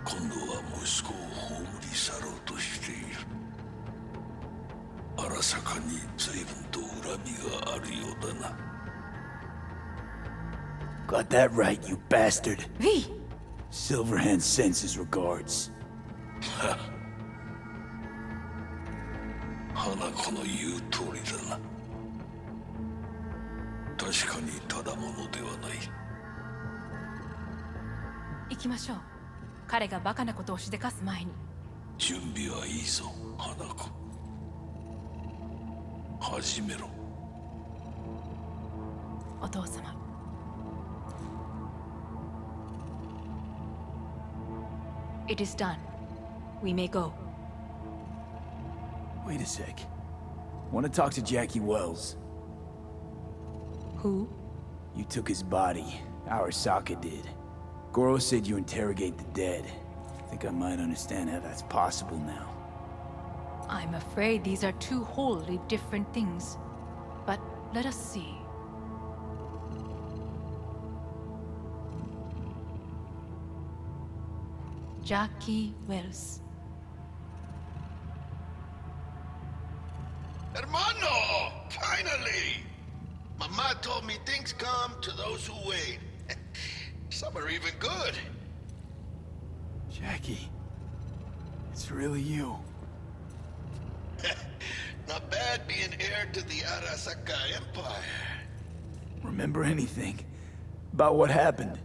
今度は息子を葬り去ろうとしている。荒坂に随分と恨みがあるようだな。Got that right, you bastard. V! Silverhand sends his regards. 花子の言う通りだな。確かにただものではない。行きましょう。彼がバカなことをしでかす前に。準備はいいぞ、花子。始めろ。お父様。It is done. We may go. Wait a sec. Want to talk to Jackie Wells. Who? You took his body. Arasaka did. Goro said you interrogate the dead. Think I might understand how that's possible now. I'm afraid these are two wholly different things. But let us see. Jackie Wells. Hermano! Finally! Mama told me things come to those who wait. Some are even good. Jackie. It's really you. Not bad being heir to the Arasaka Empire. Remember anything? About what happened?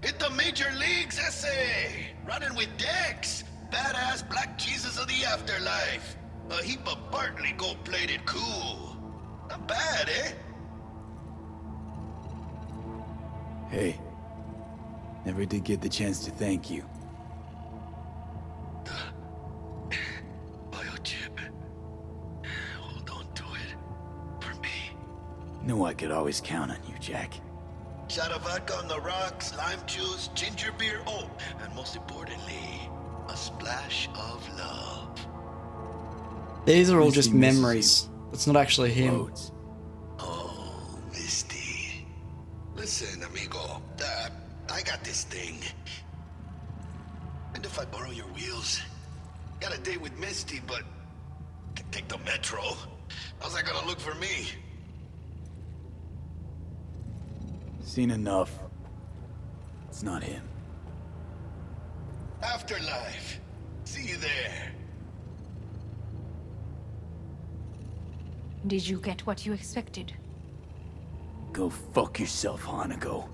Hit the major leagues, essay! Running with Dex! Badass black Jesus of the afterlife! A heap of Bartley gold-plated cool. Not bad, eh? Hey. Never did get the chance to thank you. Biochip. Hold on to it. For me. Knew I could always count on you, Jack. Shot of vodka on the rocks, lime juice, ginger beer, oh, and most importantly, a splash of love. These are all just Misty misses memories. It's not actually him. Loads. Oh, Misty. Listen, amigo, I got this thing. And if I borrow your wheels? Got a date with Misty, but can take the metro. How's that gonna look for me? Seen enough. It's not him. Afterlife. See you there. Did you get what you expected? Go fuck yourself, Hanako.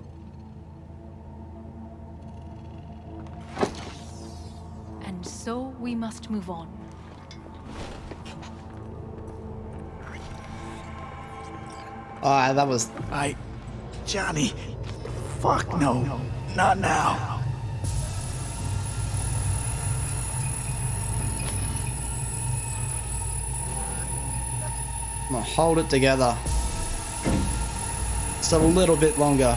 And so we must move on. Alright, that was... Johnny. Fuck no. Not now. I'm gonna hold it together. Just a little bit longer.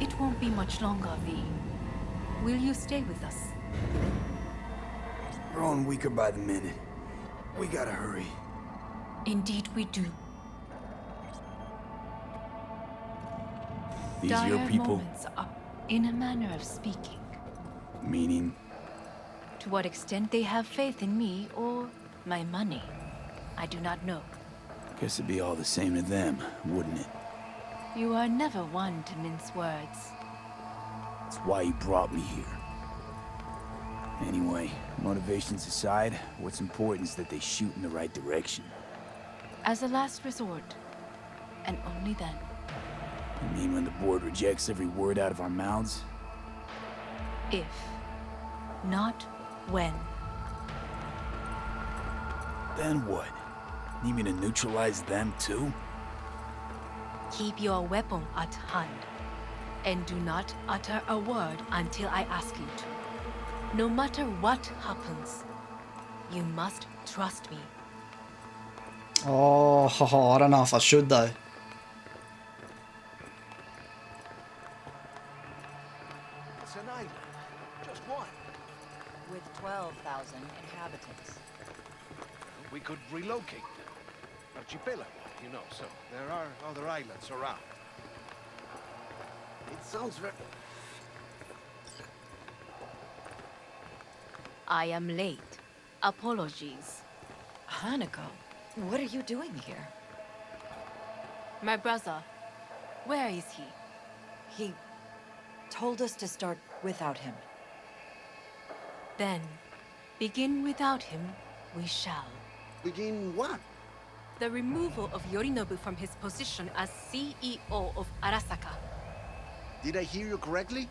It won't be much longer, V. Will you stay with us? Growing weaker by the minute. We gotta hurry. Indeed we do. These Dire your people? moments are, in a manner of speaking. Meaning? To what extent they have faith in me or my money, I do not know. Guess it'd be all the same to them, wouldn't it? You are never one to mince words. That's why you brought me here. Anyway, motivations aside, what's important is that they shoot in the right direction. As a last resort, and only then. You mean when the board rejects every word out of our mouths? If, not when. Then what? Need me to neutralize them too? Keep your weapon at hand, and do not utter a word until I ask you to. No matter what happens, you must trust me. Oh, I don't know if I should though. It's an island. Just one. With 12,000 inhabitants. We could relocate them. Archipelago, you know, so there are other islands around. It sounds very... I am late. Apologies. Hanako, what are you doing here? My brother, where is he? He told us to start without him. Then, begin without him, we shall. Begin what? The removal of Yorinobu from his position as CEO of Arasaka. Did I hear you correctly?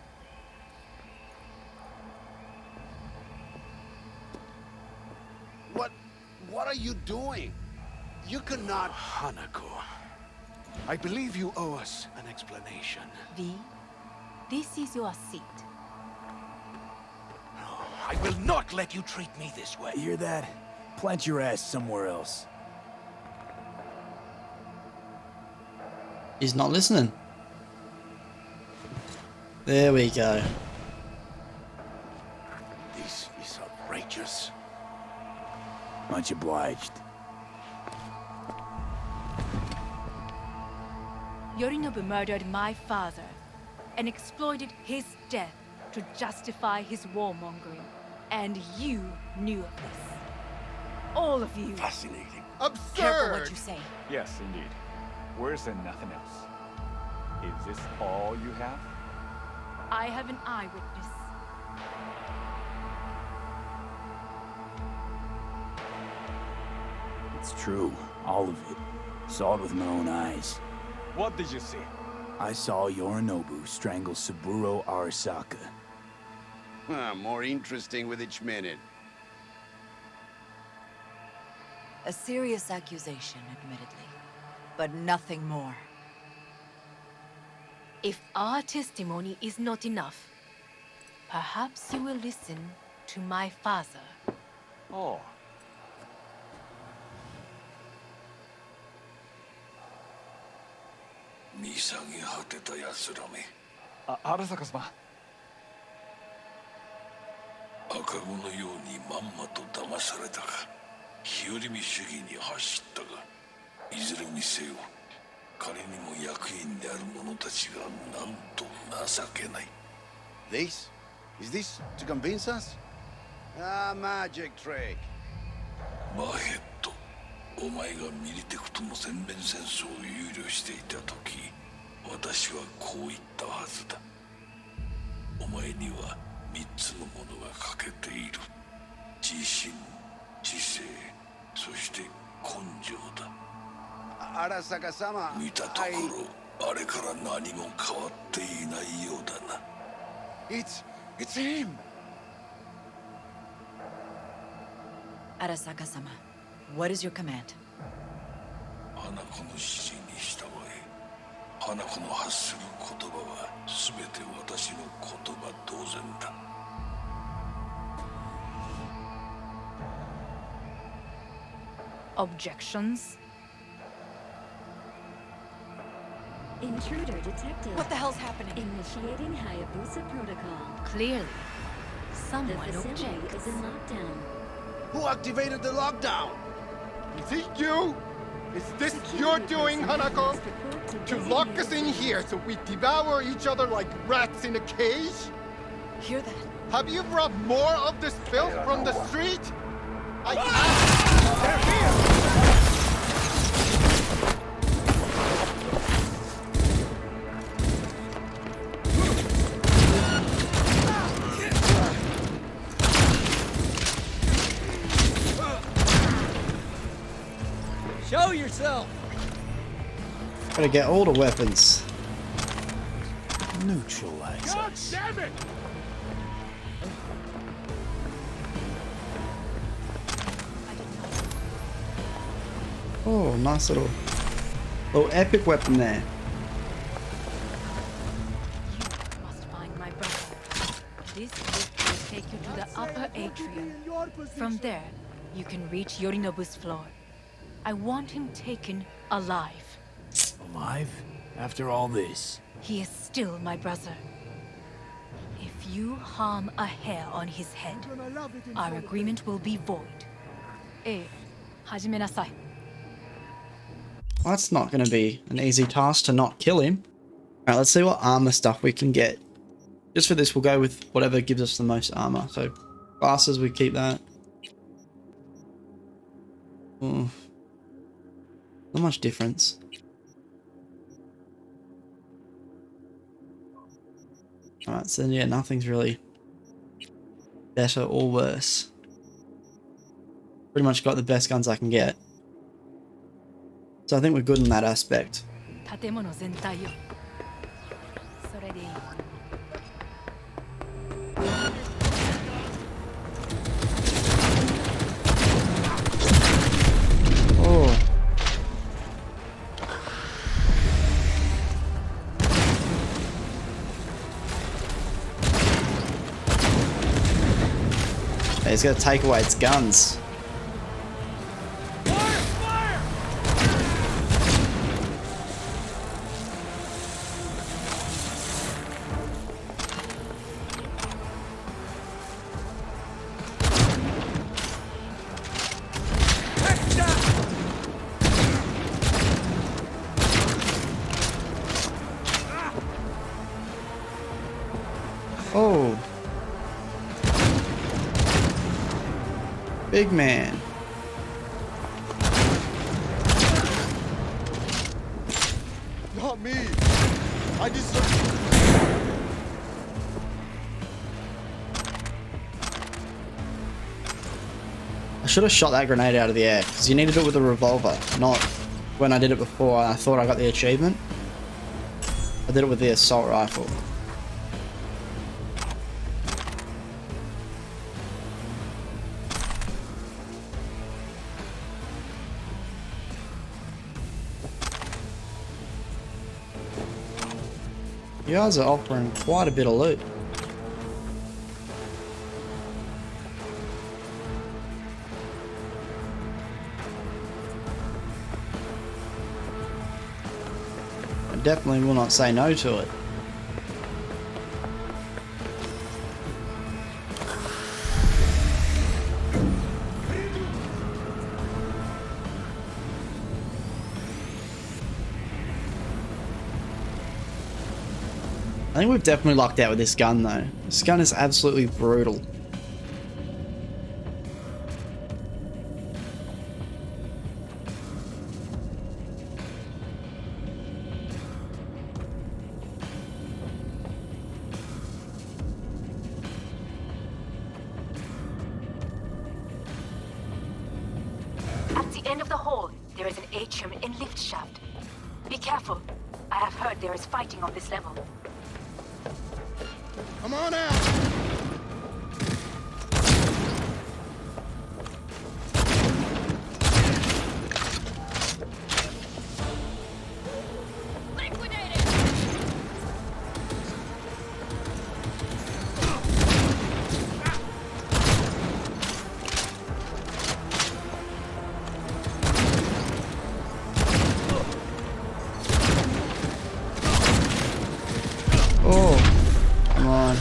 What are you doing? You cannot... Hanako, I believe you owe us an explanation. V, this is your seat. No, I will not let you treat me this way. You hear that? Plant your ass somewhere else. He's not listening. There we go. This is outrageous. Much obliged. Yorinobu murdered my father and exploited his death to justify his warmongering. And you knew of this. All of you. Fascinating. Absurd! Careful what you say. Yes, indeed. Worse than nothing else. Is this all you have? I have an eyewitness. It's true. All of it. Saw it with my own eyes. What did you see? I saw Yorinobu strangle Saburo Arasaka. More interesting with each minute. A serious accusation, admittedly, but nothing more. If our testimony is not enough, perhaps you will listen to my father. Oh. Arasaka様。赤子のようにまんまと騙されたか、日和見主義に走ったか、いずれにせよ、彼にも役員である者たちがなんと情けない。This? Is this to convince us? Ah, magic trick. マーヘッド、お前がミリテクとの全面戦争を憂慮していた時、私はこう言ったはずだ。お前には3つのものが欠けている。自信、知性、そして根性だ。Arasaka-sama, 見たところ、あれから何も変わっていないようだな。It's him! Arasaka-sama, what is your command? 花子の指示に従え、花子の発する言葉は全て私の言葉同然だ。Objections? Intruder detected. What the hell's happening? Initiating Hayabusa protocol. Clearly, The someone facility objects. is in lockdown. Who activated the lockdown? Is it you? Is this your doing, Hanako? To lock us in here so we devour each other like rats in a cage? Hear that? Have you brought more of this filth from the street? They're here! Show yourself! Gotta get all the weapons. Neutralize God us. damn it! Oh, nice little epic weapon there. You must find my brother. This lift will take you to the upper atrium. From there, you can reach Yorinobu's floor. I want him taken alive. Alive? After all this? He is still my brother. If you harm a hair on his head, our agreement will be void. Hajimenasai. Well, that's not going to be an easy task to not kill him. Alright, let's see what armor stuff we can get. Just for this, we'll go with whatever gives us the most armor. So, glasses, we keep that. Ooh. Not much difference. Alright, so yeah, nothing's really better or worse. Pretty much got the best guns I can get. So I think we're good in that aspect. Oh. He's gonna take away its guns. Oh. Big man. Not me. I deserve. I should have shot that grenade out of the air, because you need to do it with a revolver, not when I did it before. I thought I got the achievement. I did it with the assault rifle. You guys are offering quite a bit of loot. I definitely will not say no to it. I think we've definitely lucked out with this gun though. This gun is absolutely brutal. At the end of the hall, there is an atrium and lift shaft. Be careful. I have heard there is fighting on this level. Come on out!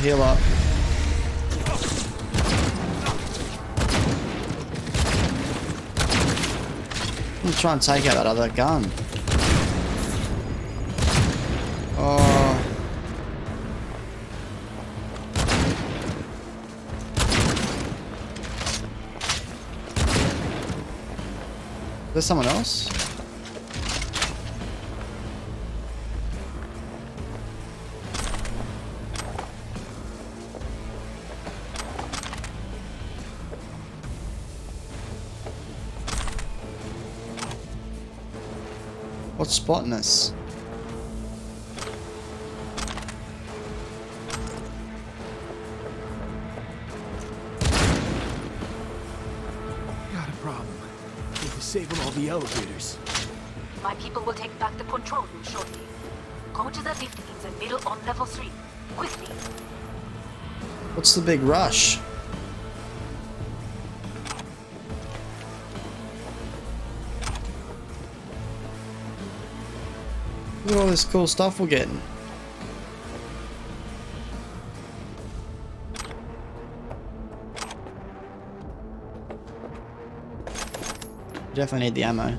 Heal up. I'm gonna try and take out that other gun. Oh. There's someone else? What's spotting us? Got a problem. They disabled all the elevators. My people will take back the control room shortly. Go to the lift in the middle on level 3. Quickly. What's the big rush? Look at all this cool stuff we're getting. Definitely need the ammo.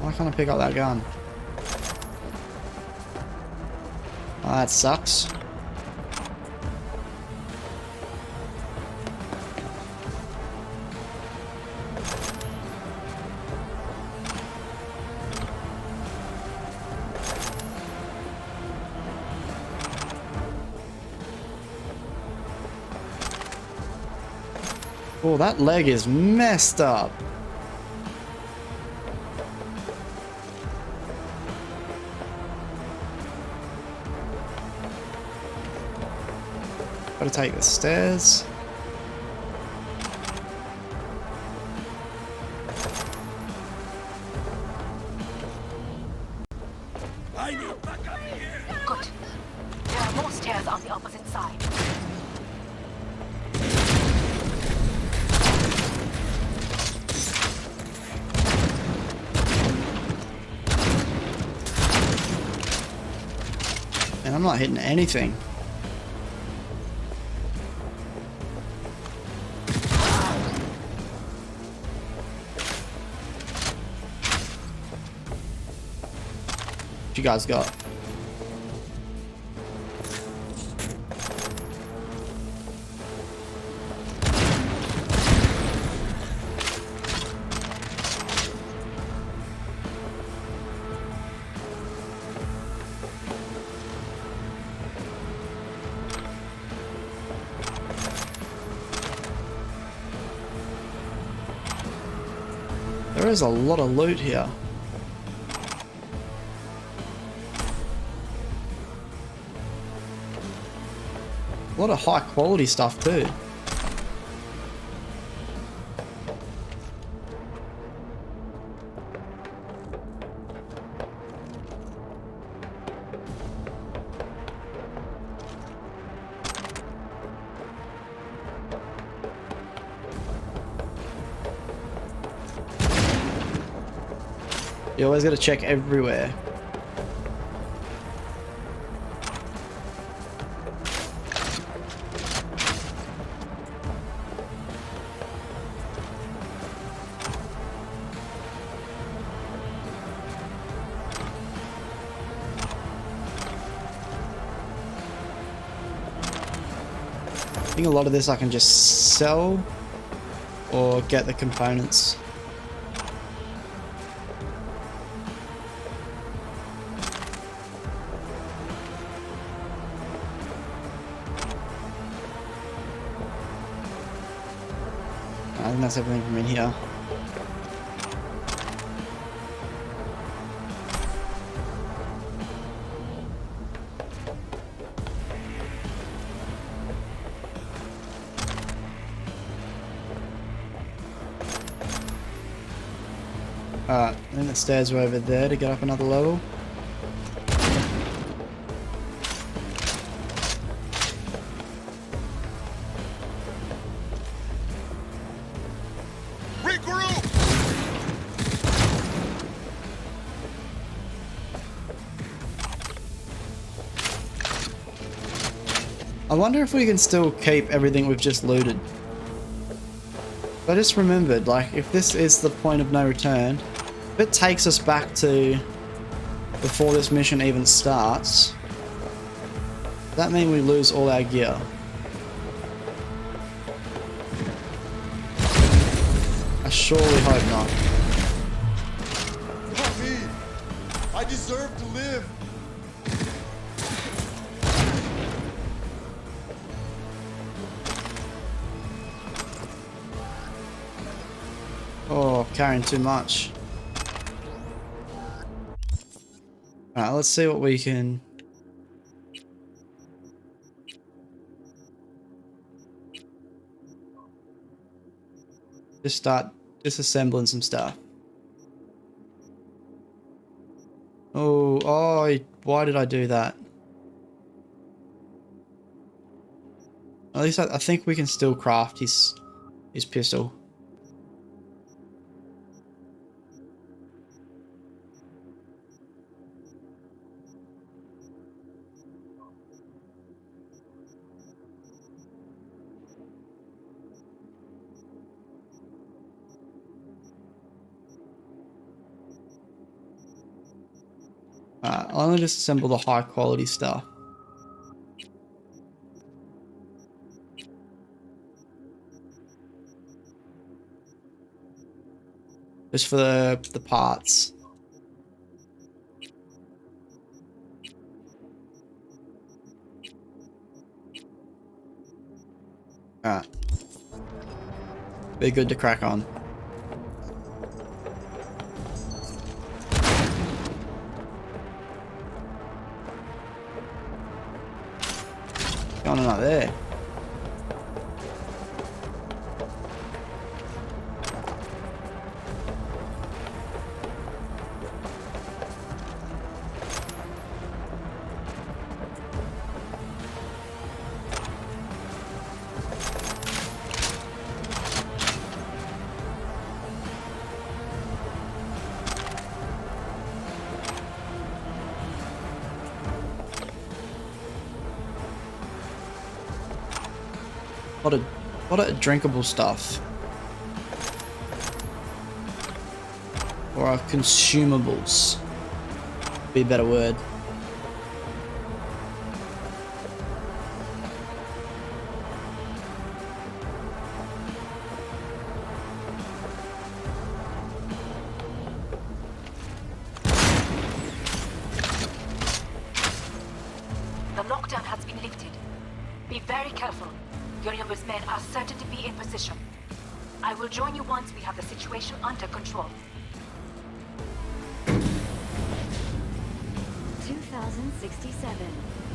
Why can't I pick up that gun? Oh, that sucks. Oh, that leg is messed up. Gotta take the stairs. I need backup here. Good. There are more stairs on the opposite side. And I'm not hitting anything. What you guys got? There is a lot of loot here. A lot of high quality stuff too. You always got to check everywhere. I think a lot of this I can just sell or get the components. I think that's everything from in here. Alright, I think the stairs are over there to get up another level. wonder if we can still keep everything we've just looted. I just remembered, like, if this is the point of no return, if it takes us back to before this mission even starts, does that mean we lose all our gear? I surely hope not. Not me. I deserve to live. Oh, carrying too much. Alright, let's see what we can... just start disassembling some stuff. Oh, why did I do that? At least I think we can still craft his pistol. I'll only disassemble the high quality stuff. Just for the parts. Alright. Be good to crack on. Going on up there. What a drinkable stuff. Or consumables. Be a better word. The lockdown has been lifted. Be very careful. Yorinobu's men are certain to be in position. I will join you once we have the situation under control. 2067.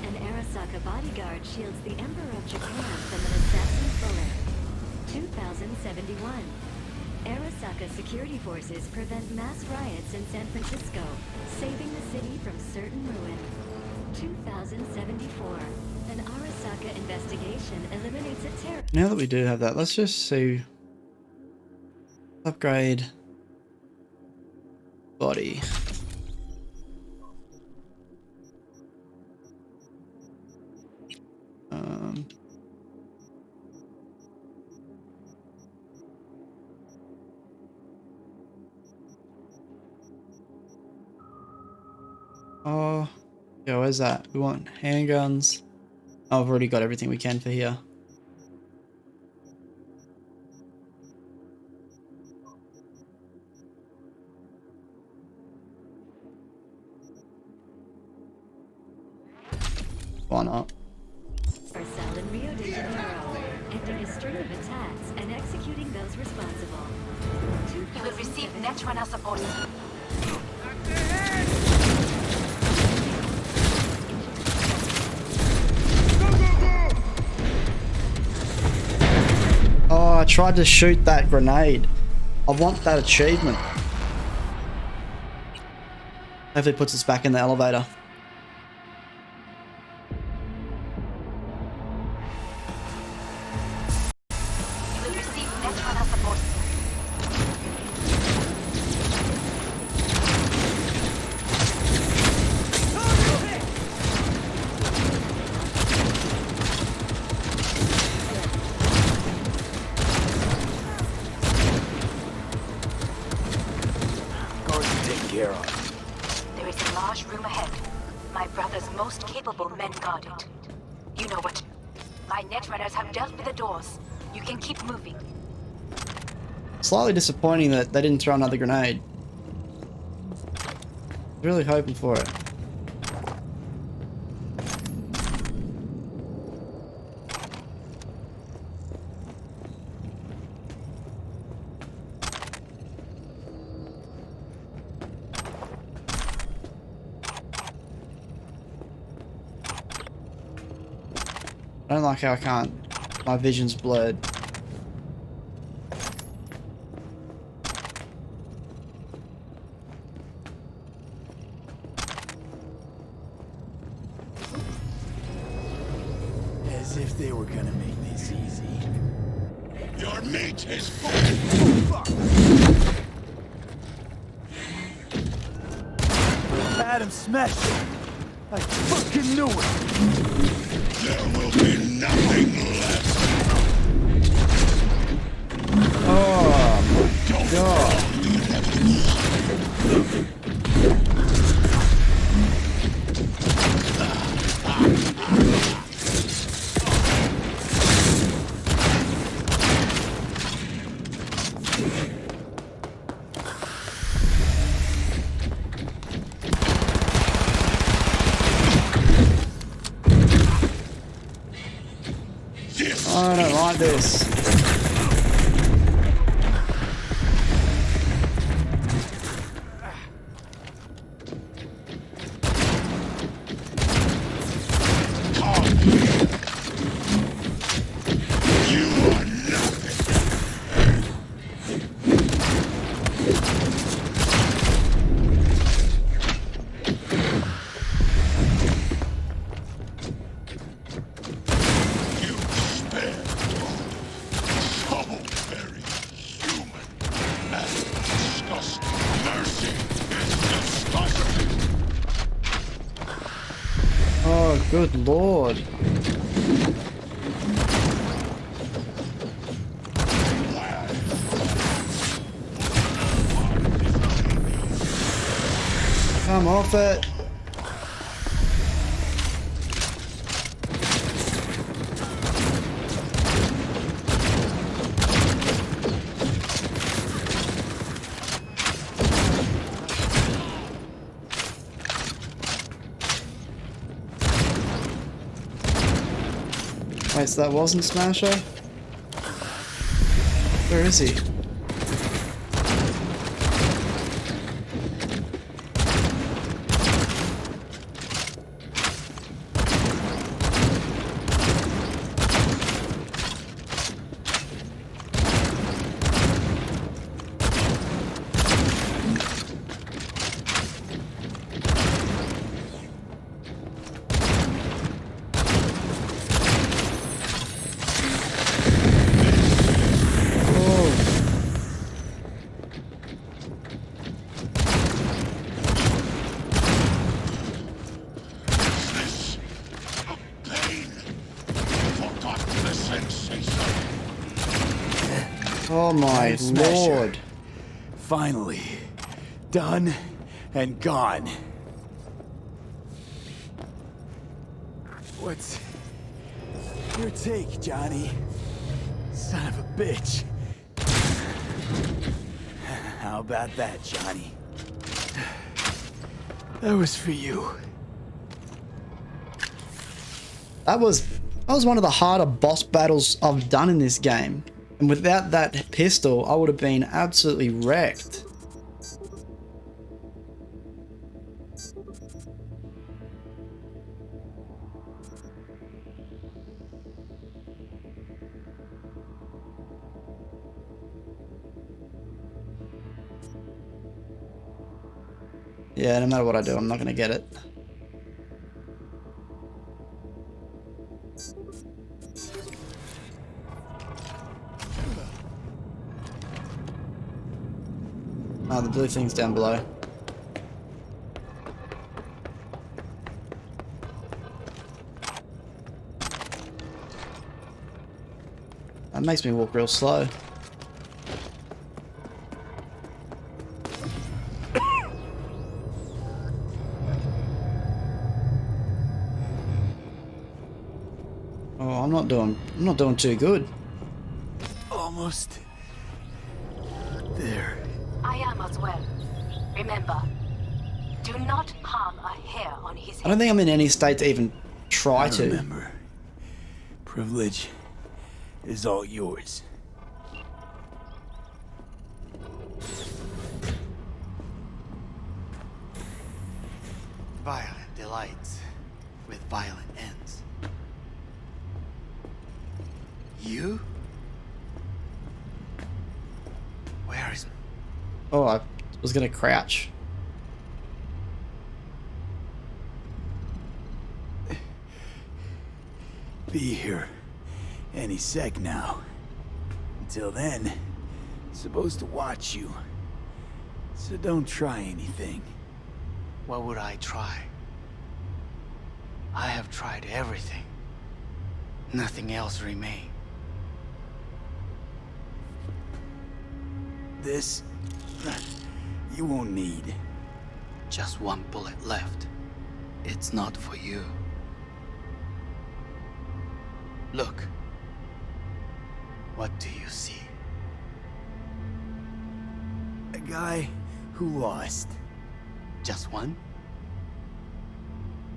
An Arasaka bodyguard shields the Emperor of Japan from an assassin's bullet. 2071. Arasaka security forces prevent mass riots in San Francisco, saving the city from certain ruin. 2074. An Arasaka investigation eliminates a terror. Now that we do have that, let's just see. Upgrade body. Oh, yeah, where's that? We want handguns. Oh, I've already got everything we can for here. Why not? Cell in Rio de Janeiro, ending a string of attacks and executing those responsible. You will receive net runner support. Oh, I tried to shoot that grenade. I want that achievement. Hopefully it puts us back in the elevator. care of. There is a large room ahead. My brother's most capable men guard it. You know what? My netrunners have dealt with the doors. You can keep moving. Slightly disappointing that they didn't throw another grenade. Really hoping for it. I don't like how I can't. My vision's blurred. As if they were gonna make this easy. Your meat is Adam smashed it. I fucking knew it. There will be nothing left. Oh my god. I don't like this. Oh, good lord. Come off it. Wait, so that wasn't Smasher? Where is he? Oh my lord. Finally. Done and gone. What's your take, Johnny? Son of a bitch. How about that, Johnny? That was for you. That was one of the harder boss battles I've done in this game. And without that pistol, I would have been absolutely wrecked. Yeah, no matter what I do, I'm not going to get it. Oh, the blue thing's down below. That makes me walk real slow. not doing too good. Almost there. I am as well. Remember, do not harm a hair on his head. I don't think I'm in any state to even try to. Remember, privilege is all yours. Violent delights with violent ends. You? Where is... Oh, I was gonna crouch. Be here any sec now. Until then, supposed to watch you. So don't try anything. What would I try? I have tried everything. Nothing else remains. This, you won't need. Just one bullet left. It's not for you. Look. What do you see? A guy who lost. Just one?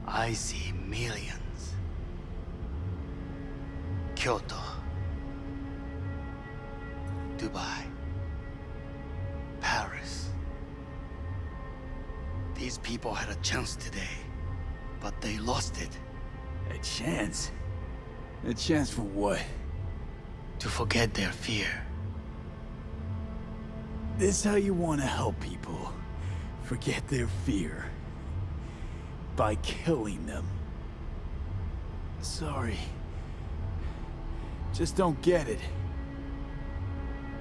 I see millions. Kyoto. Dubai. Paris. These people had a chance today, but they lost it. A chance? A chance for what? To forget their fear. This how you want to help people forget their fear? By killing them. Sorry. Just don't get it.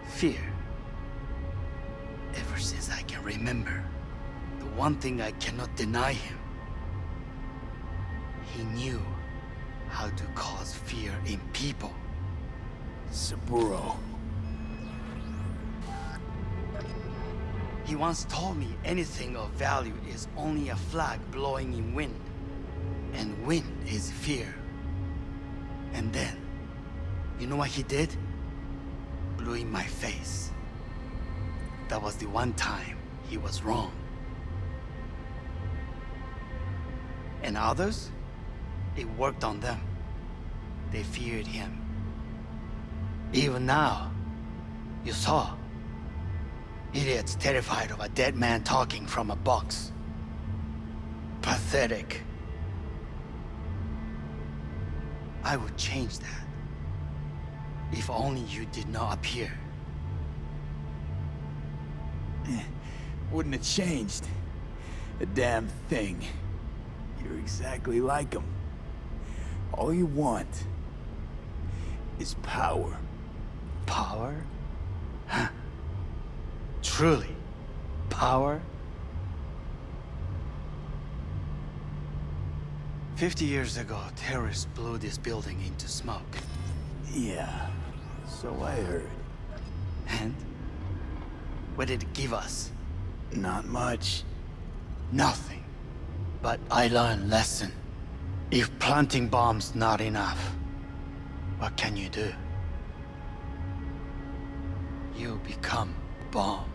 Fear. Ever since I can remember, the one thing I cannot deny him. He knew how to cause fear in people. Saburo. He once told me anything of value is only a flag blowing in wind. And wind is fear. And then, you know what he did? Blew in my face. That was the one time he was wrong. And others? It worked on them. They feared him. Even now, you saw. Idiots terrified of a dead man talking from a box. Pathetic. I would change that. If only you did not appear. Wouldn't have changed a damn thing. You're exactly like him. All you want is power. Power? Huh. Truly, power? 50 years ago, terrorists blew this building into smoke. Yeah, so I heard. And? What did it give us? Not much. Nothing. But I learned lesson. If planting bombs not enough, what can you do? You become bomb.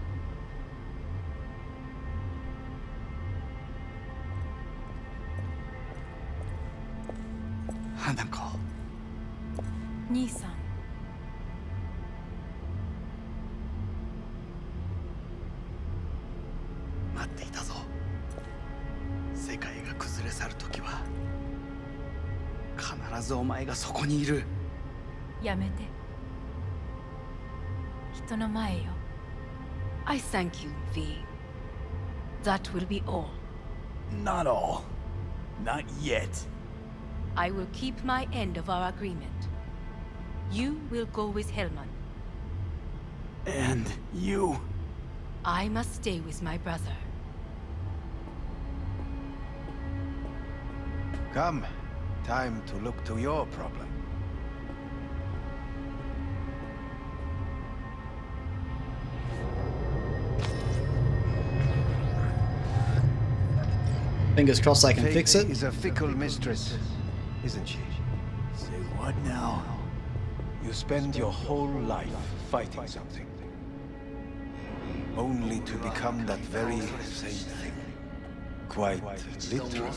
Hanako. 兄さん。待っていたぞ。世界が崩れ去る時は必ずお前がそこにいる。やめて。人の前よ。I thank you, V. That will be all. Not all. Not yet. I will keep my end of our agreement. You will go with Hellman. And you? I must stay with my brother. Come. Time to look to your problem. Fingers crossed I can Fate fix it. is a fickle mistress, isn't she? Say what? What now? You spend your whole life fighting something. Only to become that very same thing. Quite literally.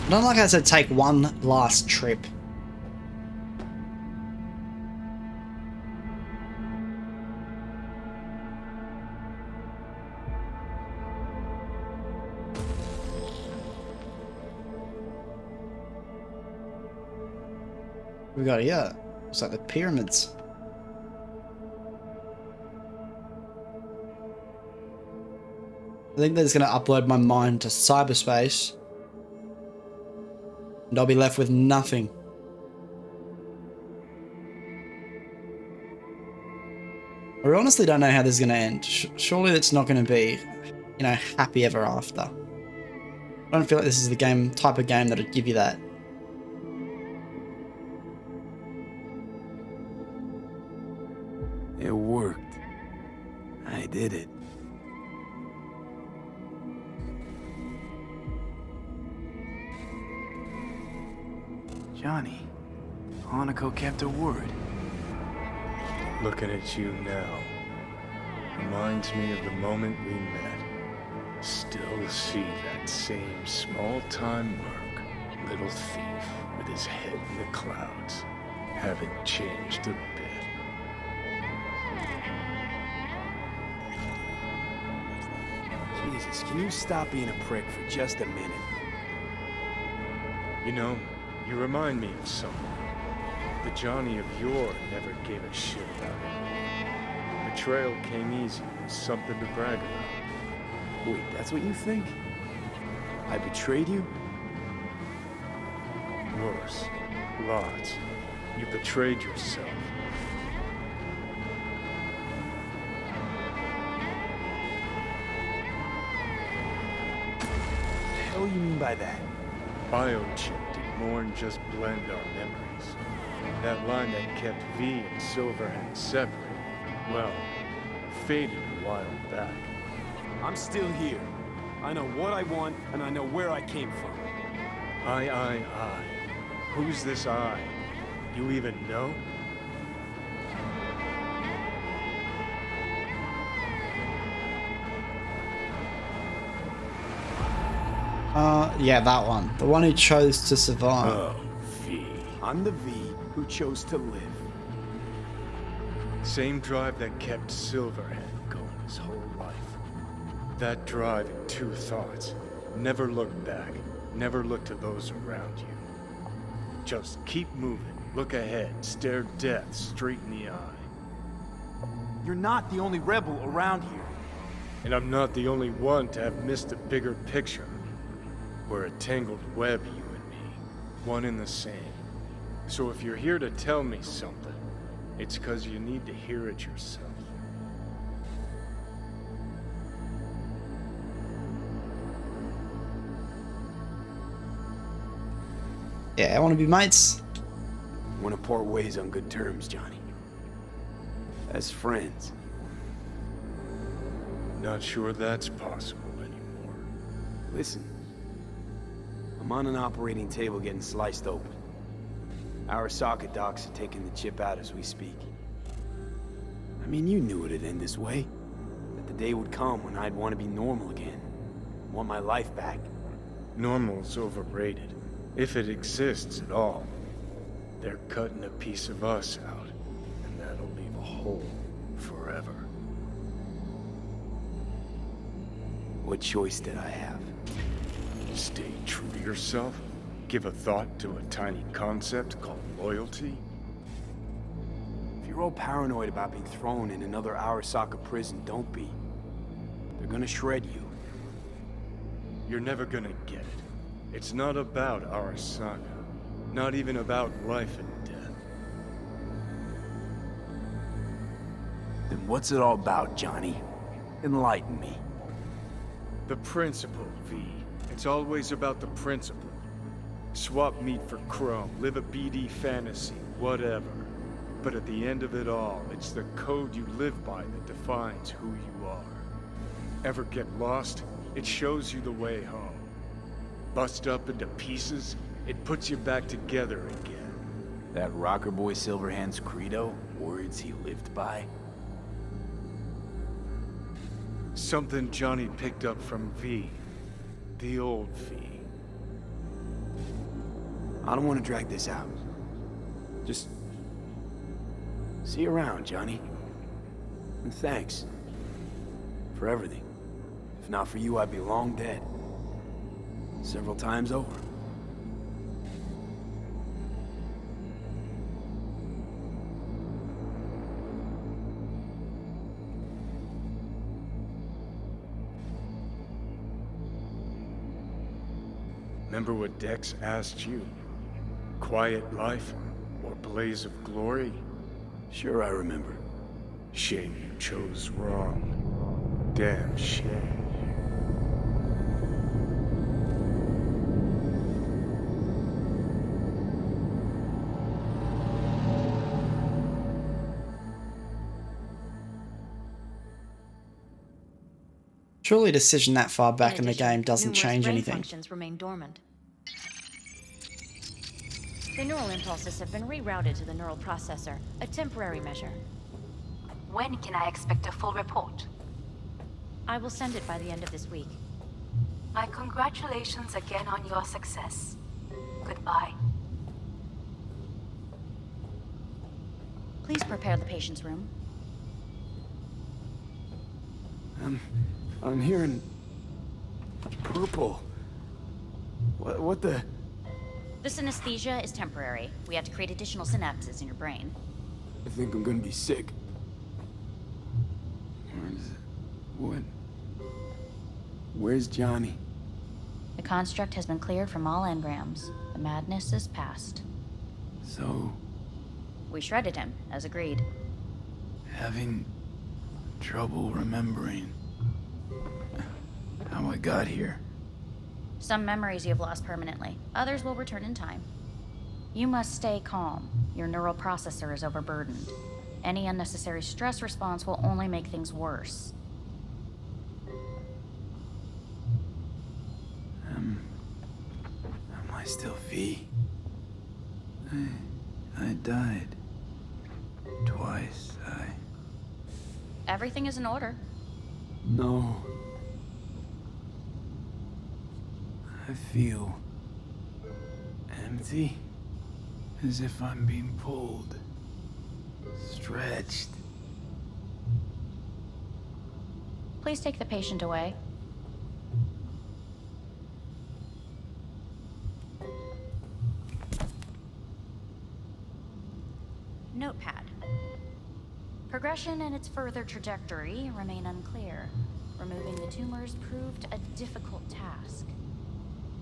Not like I said take one last trip. We got here. Looks like the pyramids. I think they're just going to upload my mind to cyberspace. And I'll be left with nothing. I honestly don't know how this is going to end. Surely it's not going to be, you know, happy ever after. I don't feel like this is the type of game that would give you that. It worked. I did it. Johnny, Hanako kept her word. Looking at you now reminds me of the moment we met. Still see that same small-time merc, little thief with his head in the clouds. Haven't changed a bit. Jesus, can you stop being a prick for just a minute? You know, you remind me of someone. The Johnny of yore never gave a shit about it. Betrayal came easy, something to brag about. Wait, that's what you think? I betrayed you? Worse. Lots. You betrayed yourself. What do you mean by that? Biochip did more than just blend our memories. That line that kept V and Silverhand separate, well, faded a while back. I'm still here. I know what I want, and I know where I came from. I. Who's this I? You even know? Yeah, that one. The one who chose to survive. Oh, V. I'm the V who chose to live. Same drive that kept Silverhand going his whole life. That drive in two thoughts. Never look back. Never look to those around you. Just keep moving. Look ahead. Stare death straight in the eye. You're not the only rebel around here. And I'm not the only one to have missed a bigger picture. We're a tangled web, you and me. One and the same. So if you're here to tell me something, it's 'cause you need to hear it yourself. Yeah, I want to be mates. Want to part ways on good terms, Johnny. As friends. Not sure that's possible anymore. Listen. I'm on an operating table getting sliced open. Arasaka docs are taking the chip out as we speak. I mean, you knew it'd end this way. That the day would come when I'd want to be normal again. Want my life back. Normal's overrated. If it exists at all. They're cutting a piece of us out, and that'll leave a hole forever. What choice did I have? Stay true to yourself? Give a thought to a tiny concept called loyalty? If you're all paranoid about being thrown in another Arasaka prison, don't be. They're gonna shred you. You're never gonna get it. It's not about Arasaka. Not even about life and death. Then what's it all about, Johnny? Enlighten me. The principle, V. It's always about the principle. Swap meat for chrome, live a BD fantasy, whatever. But at the end of it all, it's the code you live by that defines who you are. Ever get lost? It shows you the way home. Bust up into pieces, it puts you back together again. That rocker boy Silverhand's credo? Words he lived by? Something Johnny picked up from V. The old V. I don't want to drag this out. Just... see you around, Johnny. And thanks. For everything. If not for you, I'd be long dead. Several times over. Remember what Dex asked you? Quiet life or blaze of glory? Sure, I remember. Shame you chose wrong. Damn shame. Surely a decision that far back in the addition, game doesn't numerous change brain anything. Functions remain dormant. The neural impulses have been rerouted to the neural processor, a temporary measure. When can I expect a full report? I will send it by the end of this week. My congratulations again on your success. Goodbye. Please prepare the patient's room. I'm hearing... purple. What the... This anesthesia is temporary. We have to create additional synapses in your brain. I think I'm gonna be sick. Where's Johnny? The construct has been cleared from all engrams. The madness is past. So... We shredded him, as agreed. having trouble remembering how I got here. Some memories you have lost permanently. Others will return in time. You must stay calm. Your neural processor is overburdened. Any unnecessary stress response will only make things worse. Am I still V? I died. Twice, Everything is in order. No. I feel empty. As if I'm being pulled. Stretched. Please take the patient away. Notepad. Progression and its further trajectory remain unclear. Removing the tumors proved a difficult task.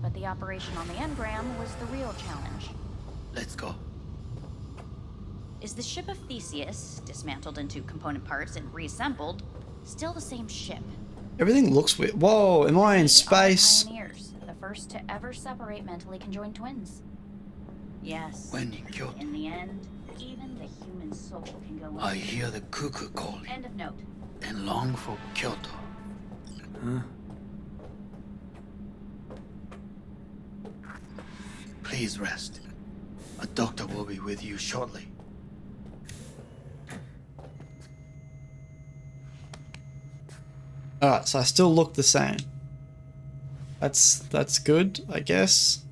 But the operation on the engram was the real challenge. Let's go. Is the ship of Theseus, dismantled into component parts and reassembled, still the same ship? Everything looks weird. Whoa, am I in space? Pioneers, the first to ever separate mentally conjoined twins. Yes. When in Kyoto, In the end, even the human soul can go I hear the cuckoo calling End of note. and long for Kyoto. Huh? Please rest. A doctor will be with you shortly. Alright, so I still look the same. That's good, I guess.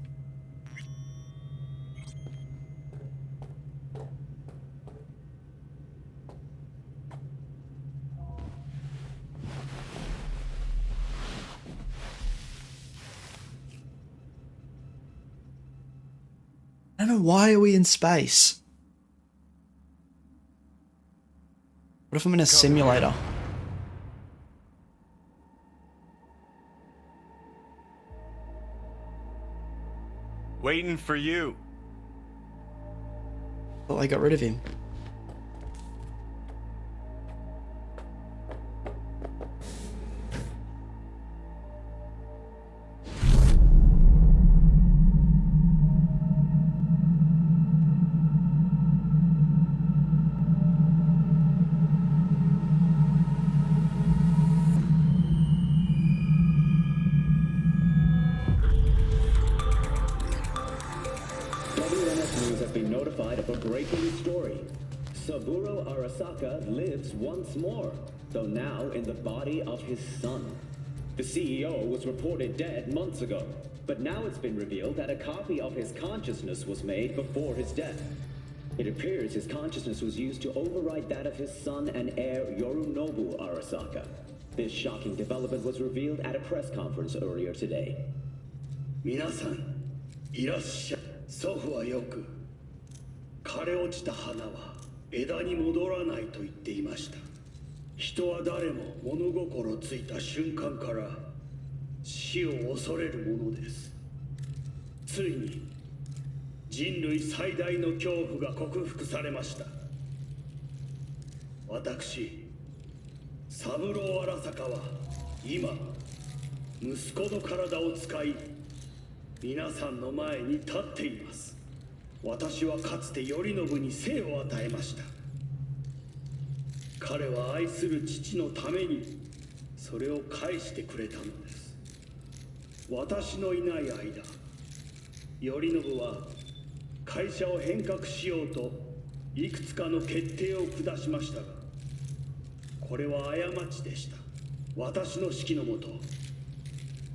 I don't know, why are we in space? What if I'm in a simulator? Waiting for you. Oh, I got rid of him. has been notified of a breaking story. Saburo Arasaka lives once more, though now in the body of his son. The CEO was reported dead months ago, but now it's been revealed that a copy of his consciousness was made before his death. It appears his consciousness was used to override that of his son and heir Yorinobu Arasaka. This shocking development was revealed at a press conference earlier today. 皆さん、いらっしゃい。祖父はよく、枯れ落ちた花は枝に戻らないと言っていました。人は誰も物心ついた瞬間から死を恐れるものです。ついに人類最大の恐怖が克服されました。私、三郎荒坂は今、息子の体を使い、皆さんの前に立っています。私はかつて頼信に生を与えました。彼は愛する父のためにそれを返してくれたのです。私のいない間、頼信は会社を変革しようといくつかの決定を下しましたが、これは過ちでした。私の指揮のもと、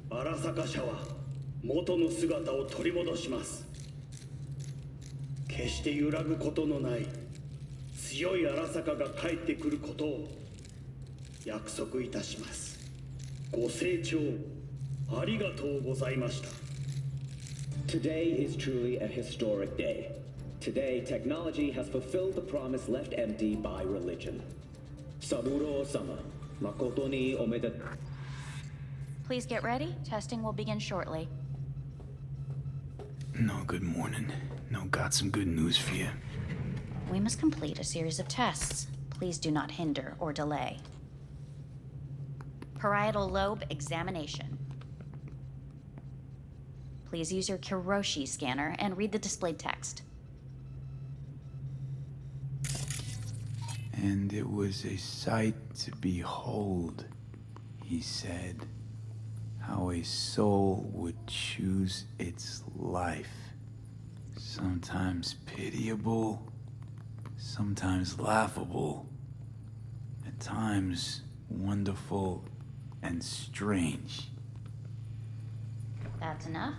荒坂社は元の姿を取り戻します。決して揺らぐことのない強い荒坂が帰ってくることを約束いたします。ご清聴ありがとうございました。Today is truly a historic day. Today, technology has fulfilled the promise left empty by religion. Saburo-sama, makoto ni omedetou. Please get ready. Testing will begin shortly. No, good morning. No, got some good news for you. We must complete a series of tests. Please do not hinder or delay. Parietal lobe examination. Please use your Kiroshi scanner and read the displayed text. And it was a sight to behold, he said, how a soul would choose its life. Sometimes pitiable, sometimes laughable, at times wonderful and strange. That's enough.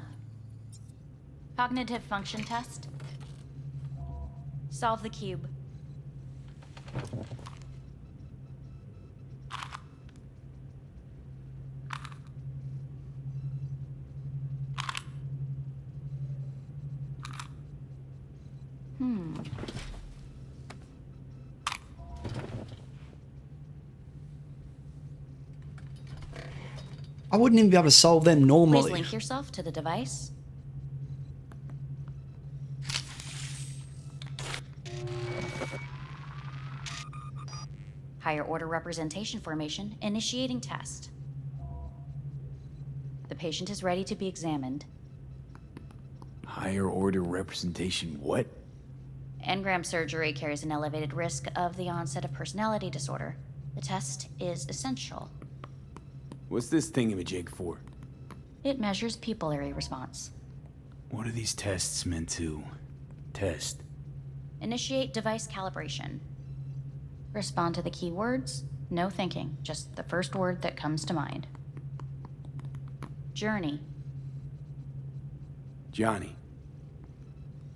Cognitive function test. Solve the cube. I wouldn't even be able to solve them normally. Please link yourself to the device. Higher order representation formation, initiating test. The patient is ready to be examined. Higher order representation what? Engram surgery carries an elevated risk of the onset of personality disorder. The test is essential. What's this thingamajig for? It measures pupillary response. What are these tests meant to test? Initiate device calibration. Respond to the keywords. No thinking, just the first word that comes to mind. Journey. Johnny.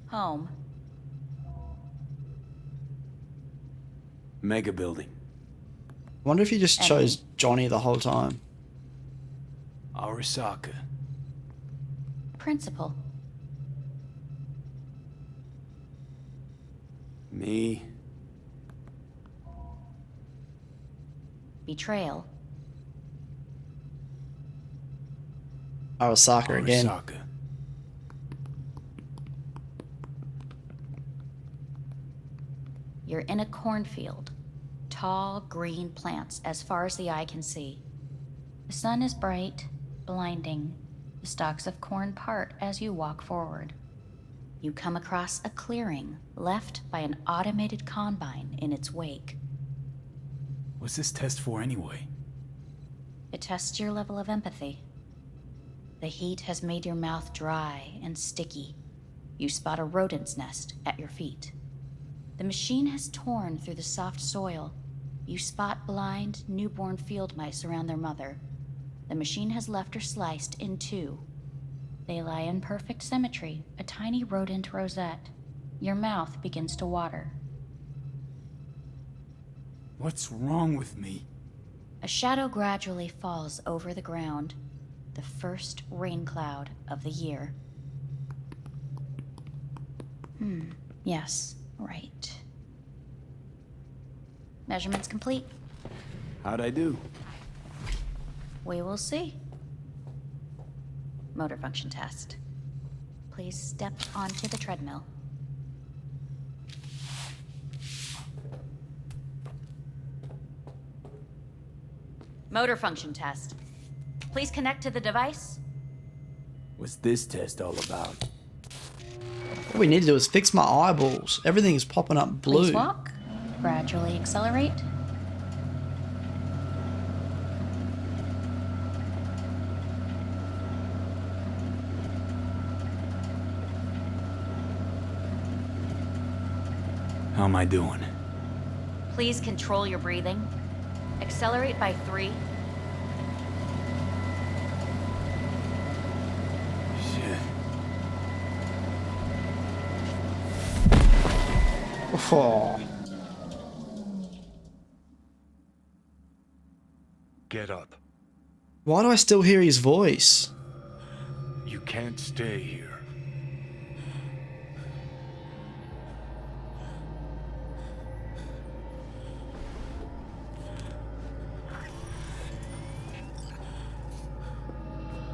Home. Mega building. Wonder if you just chose Johnny the whole time. Arasaka. Principal. Me. Betrayal. Arasaka again. Arasaka. You're in a cornfield. Tall, green plants as far as the eye can see. The sun is bright, blinding. The stalks of corn part as you walk forward. You come across a clearing left by an automated combine in its wake. What's this test for anyway? It tests your level of empathy. The heat has made your mouth dry and sticky. You spot a rodent's nest at your feet. The machine has torn through the soft soil. You spot blind, newborn field mice around their mother. The machine has left her sliced in two. They lie in perfect symmetry, a tiny rodent rosette. Your mouth begins to water. What's wrong with me? A shadow gradually falls over the ground, the first rain cloud of the year. Yes, right. Measurements complete. How'd I do? We will see. Motor function test. Please step onto the treadmill. Motor function test. Please connect to the device. What's this test all about? What we need to do is fix my eyeballs. Everything's popping up blue. Please walk. Gradually accelerate. How am I doing? Please control your breathing. Accelerate by 3. Shit. Oh. Get up. Why do I still hear his voice? You can't stay here.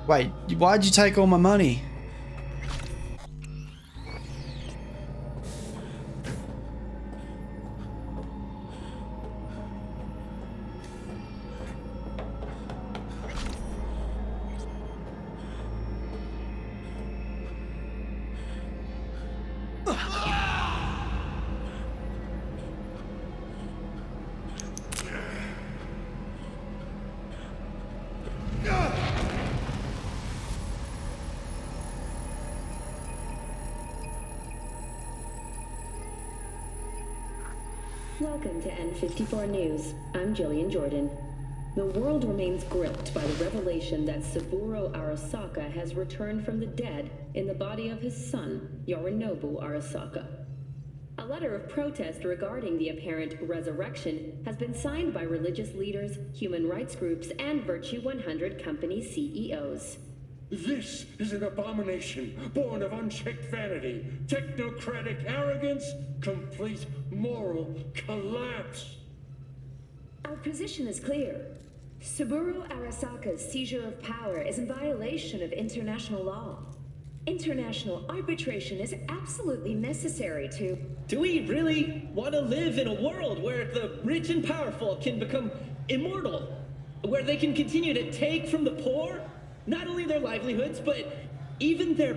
Wait, why'd you take all my money? Welcome to N54 News. I'm Jillian Jordan. The world remains gripped by the revelation that Saburo Arasaka has returned from the dead in the body of his son, Yorinobu Arasaka. A letter of protest regarding the apparent resurrection has been signed by religious leaders, human rights groups, and Virtue 100 company CEOs. This is an abomination born of unchecked vanity, technocratic arrogance, complete moral collapse. Our position is clear. Saburo Arasaka's seizure of power is in violation of international law. International arbitration is absolutely necessary to... Do we really want to live in a world where the rich and powerful can become immortal? Where they can continue to take from the poor? Not only their livelihoods, but even their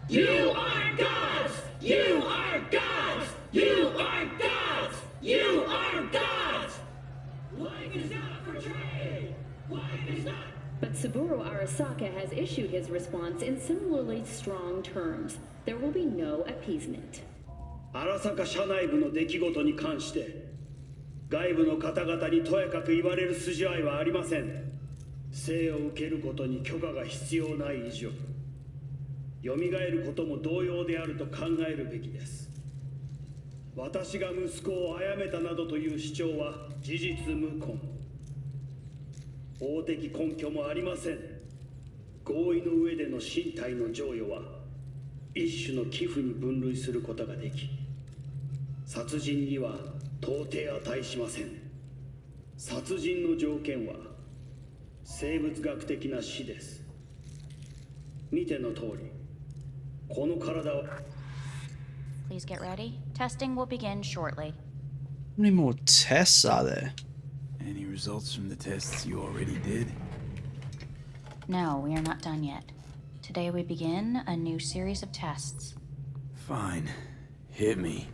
You are gods! You are gods! You are gods! You are gods! Life is not for trade! Life is not... But Saburo Arasaka has issued his response in similarly strong terms. There will be no appeasement. 荒坂社内部の出来事に関して外部の方々にとやかく言われる筋合いはありません。生を受けることに許可が必要ない以上、蘇ることも同様であると考えるべきです。私が息子を殺めたなどという主張は事実無根。法的根拠もありません。合意の上での身体の贈与は一種の寄付に分類することができ、殺人には到底値しません。殺人の条件は生物学的な死です。見ての通り、この体を。Please get ready. Testing will begin shortly. How many more tests are there? Any results from the tests you already did? No, we are not done yet. Today we begin a new series of tests. Fine. Hit me.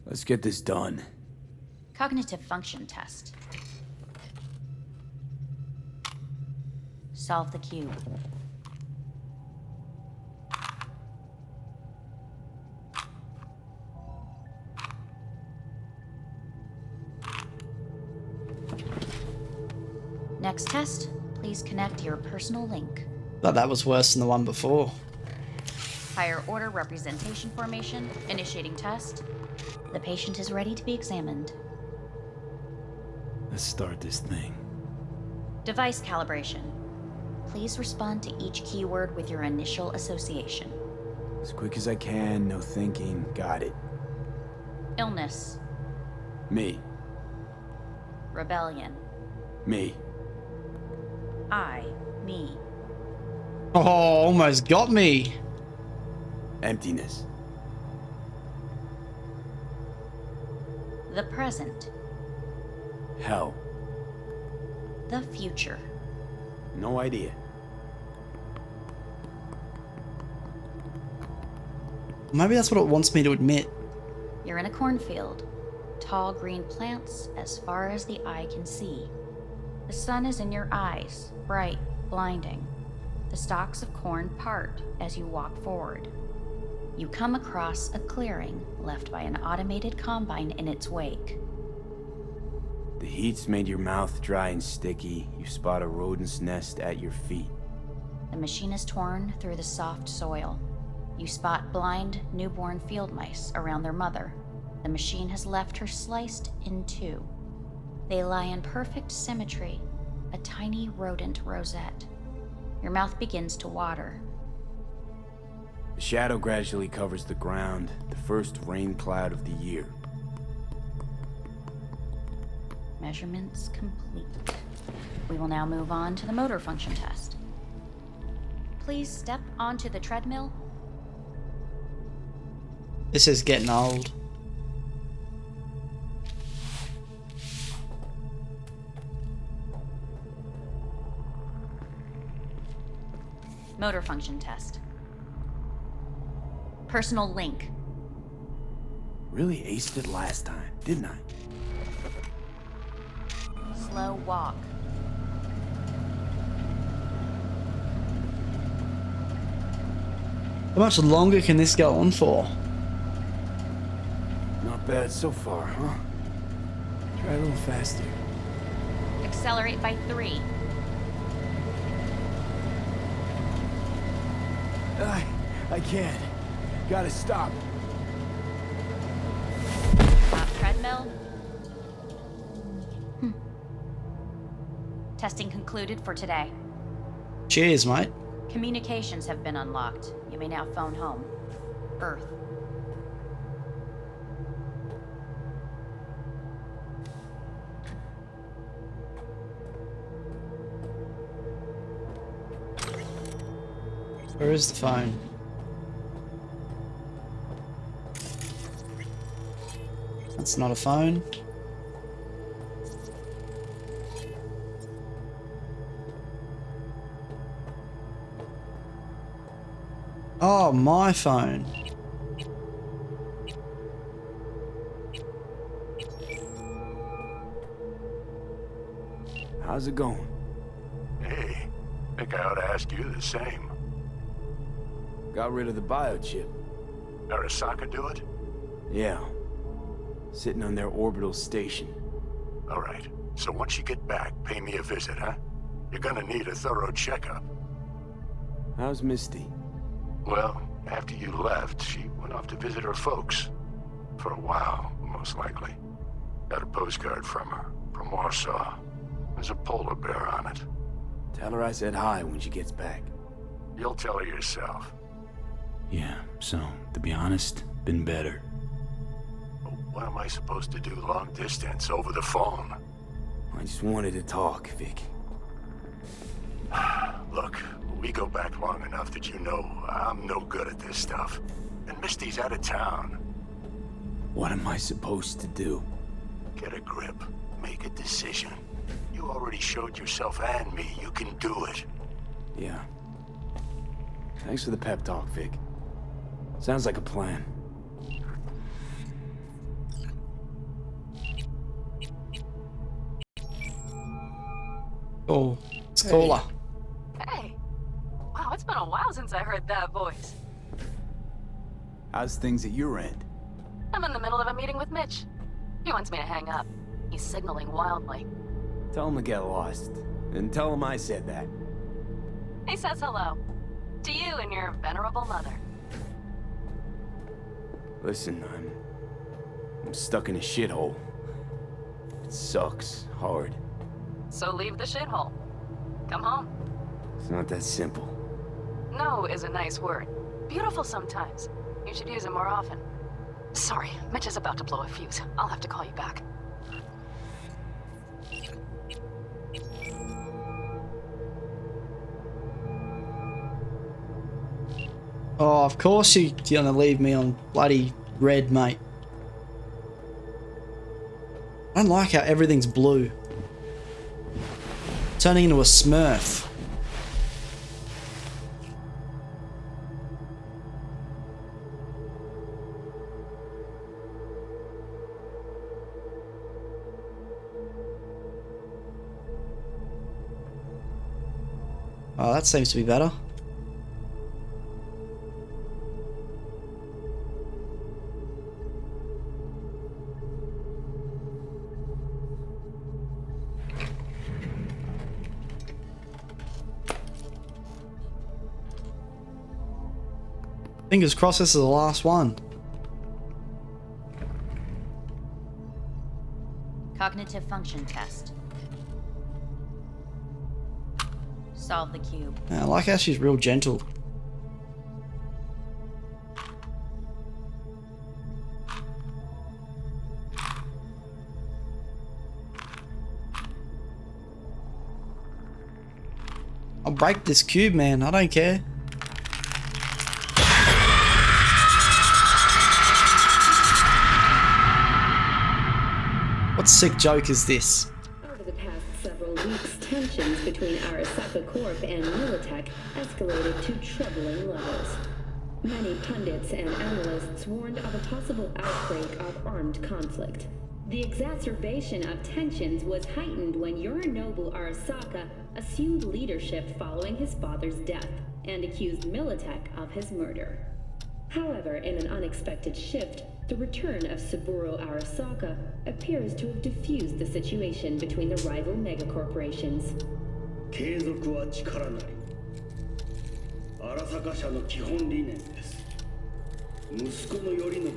Let's get this done. Cognitive function test. Solve the cube. Next test, please connect your personal link. Thought that was worse than the one before. Higher order representation formation, initiating test. The patient is ready to be examined. Let's start this thing. Device calibration. Please respond to each keyword with your initial association. As quick as I can, no thinking. Got it. Illness. Me. Rebellion. Me. Me. Oh, almost got me. Emptiness. The present. Hell. The future. No idea. Maybe that's what it wants me to admit. You're in a cornfield. Tall green plants as far as the eye can see. The sun is in your eyes, bright, blinding. The stalks of corn part as you walk forward. You come across a clearing left by an automated combine in its wake. The heat's made your mouth dry and sticky. You spot a rodent's nest at your feet. The machine is torn through the soft soil. You spot blind, newborn field mice around their mother. The machine has left her sliced in two. They lie in perfect symmetry, a tiny rodent rosette. Your mouth begins to water. The shadow gradually covers the ground, the first rain cloud of the year. Measurements complete. We will now move on to the motor function test. Please step onto the treadmill. This is getting old. Motor function test. Personal link. Really aced it last time, didn't I? Slow walk. How much longer can this go on for? Not bad so far, huh? Try a little faster. Accelerate by 3. I can't. Gotta stop. Stop treadmill. Testing concluded for today. Cheers, mate. Communications have been unlocked. You may now phone home. Earth. Where is the phone? That's not a phone. Oh, my phone. How's it going? Hey, think I ought to ask you the same. Got rid of the biochip. Arasaka do it? Yeah. Sitting on their orbital station. All right. So once you get back, pay me a visit, huh? You're gonna need a thorough checkup. How's Misty? Well, after you left, she went off to visit her folks. For a while, most likely. Got a postcard from her, from Warsaw. There's a polar bear on it. Tell her I said hi when she gets back. You'll tell her yourself. Yeah, so, to be honest, been better. What am I supposed to do long distance over the phone? I just wanted to talk, Vic. Look, we go back long enough that you know I'm no good at this stuff. And Misty's out of town. What am I supposed to do? Get a grip. Make a decision. You already showed yourself and me you can do it. Yeah. Thanks for the pep talk, Vic. Sounds like a plan. Oh, it's Cola. Hey. Wow, it's been a while since I heard that voice. How's things at your end? I'm in the middle of a meeting with Mitch. He wants me to hang up. He's signaling wildly. Tell him to get lost. And tell him I said that. He says hello. To you and your venerable mother. Listen, I'm stuck in a shithole. It sucks hard. So leave the shithole. Come home. It's not that simple. No is a nice word. Beautiful sometimes. You should use it more often. Sorry, Mitch is about to blow a fuse. I'll have to call you back. Oh, of course you're gonna leave me on bloody red, mate. I don't like how everything's blue. Turning into a Smurf. Oh, that seems to be better. Fingers crossed this is the last one. Cognitive function test. Solve the cube. Yeah, I like how she's real gentle. I'll break this cube, man. I don't care. What sick joke is this? Over the past several weeks, tensions between Arasaka Corp and Militech escalated to troubling levels. Many pundits and analysts warned of a possible outbreak of armed conflict. The exacerbation of tensions was heightened when Yorinobu Arasaka assumed leadership following his father's death and accused Militech of his murder. However, in an unexpected shift, the return of Saburo Arasaka appears to have diffused the situation between the rival megacorporations. 継続は力なり。荒坂社の基本理念です。息子の頼信は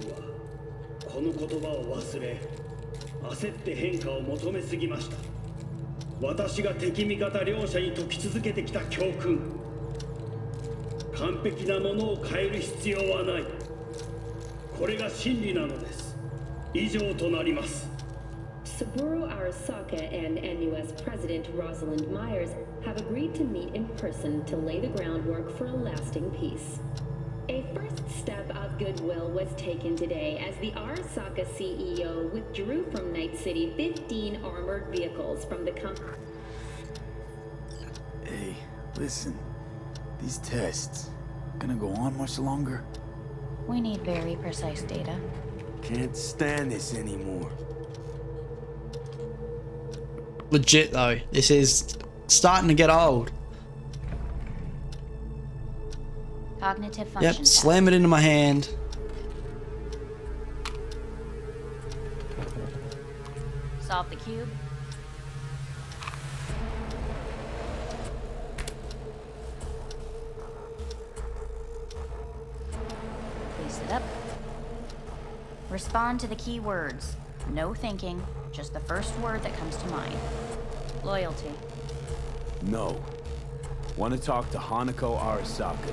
この言葉を忘れ、焦って変化を求めすぎました。私が敵味方両者に説き続けてきた教訓。完璧なものを変える必要はない。これが真理なのです。以上となります。Saburo Arasaka and NUS President Rosalind Myers have agreed to meet in person to lay the groundwork for a lasting peace. A first step of goodwill was taken today as the Arasaka CEO withdrew from Night City 15 armored vehicles from the company. Hey, listen. These tests gonna go on much longer? We need very precise data. Can't stand this anymore. Legit though, this is starting to get old. Cognitive function Yep, test. slam it into my hand. Solve the cube. Place it up. Respond to the key words. No thinking, just the first word that comes to mind. Loyalty. No. Want to talk to Hanako Arasaka.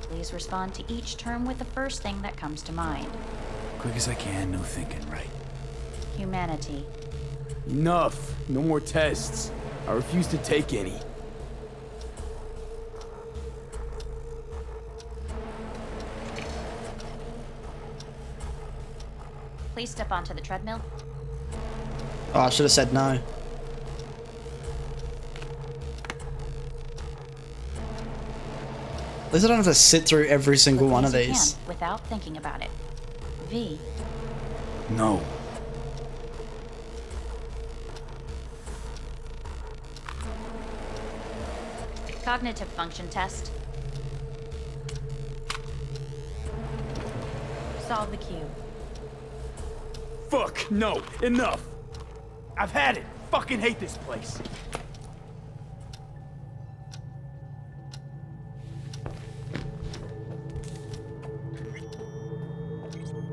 Please respond to each term with the first thing that comes to mind. Quick as I can, no thinking, right? Humanity. Enough. No more tests. I refuse to take any. Please step onto the treadmill. Oh, I should have said no. At least I don't have to sit through every single one of these. Without thinking about it. V. No. Cognitive function test. Solve the cube. Fuck, no, enough! I've had it! Fucking hate this place!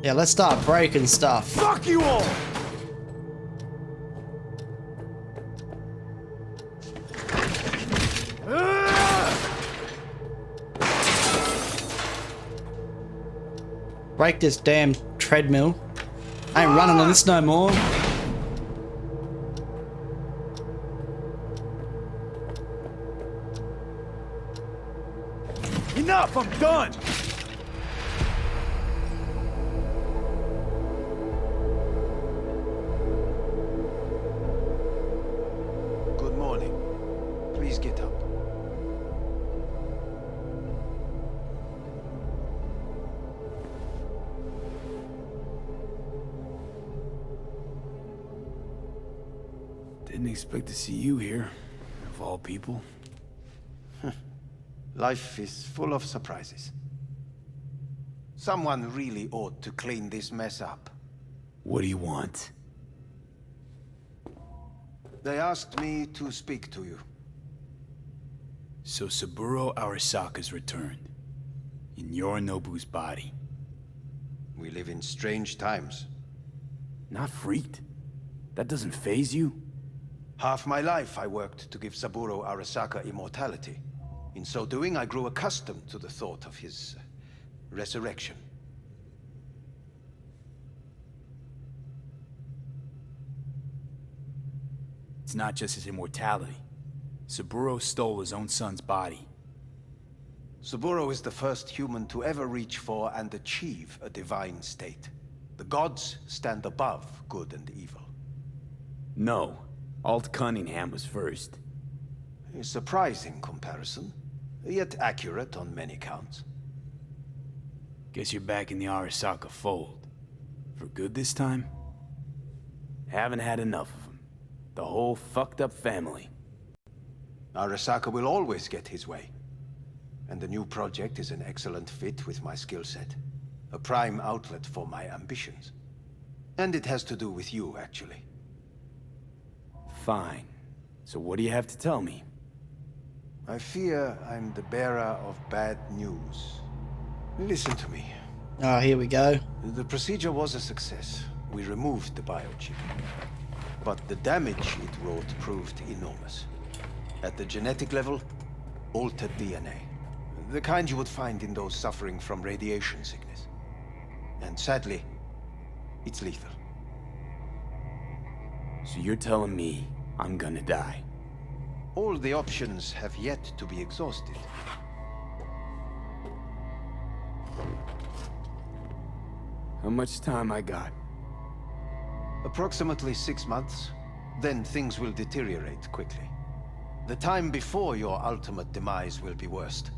Yeah, let's start breaking stuff. Fuck you all! Break this damn treadmill. I ain't running on this no more. Enough, I'm done! Good morning. Please get up. Didn't expect to see you here, of all people. Life is full of surprises. Someone really ought to clean this mess up. What do you want? They asked me to speak to you. So Saburo Arasaka's returned. In Yorinobu's body. We live in strange times. Not freaked? That doesn't faze you? Half my life I worked to give Saburo Arasaka immortality. In so doing, I grew accustomed to the thought of his resurrection. It's not just his immortality. Saburo stole his own son's body. Saburo is the first human to ever reach for and achieve a divine state. The gods stand above good and evil. No. Alt Cunningham was first. A surprising comparison, yet accurate on many counts. Guess you're back in the Arasaka fold. For good this time? Haven't had enough of them. The whole fucked up family. Arasaka will always get his way. And the new project is an excellent fit with my skill set. A prime outlet for my ambitions. And it has to do with you, actually. Fine. So what do you have to tell me? I fear I'm the bearer of bad news. Listen to me. Oh, here we go. The procedure was a success. We removed the biochip. But the damage it wrought proved enormous. At the genetic level, altered DNA. The kind you would find in those suffering from radiation sickness. And sadly, it's lethal. So you're telling me I'm gonna die? All the options have yet to be exhausted. How much time I got? Approximately 6 months. Then things will deteriorate quickly. The time before your ultimate demise will be worst.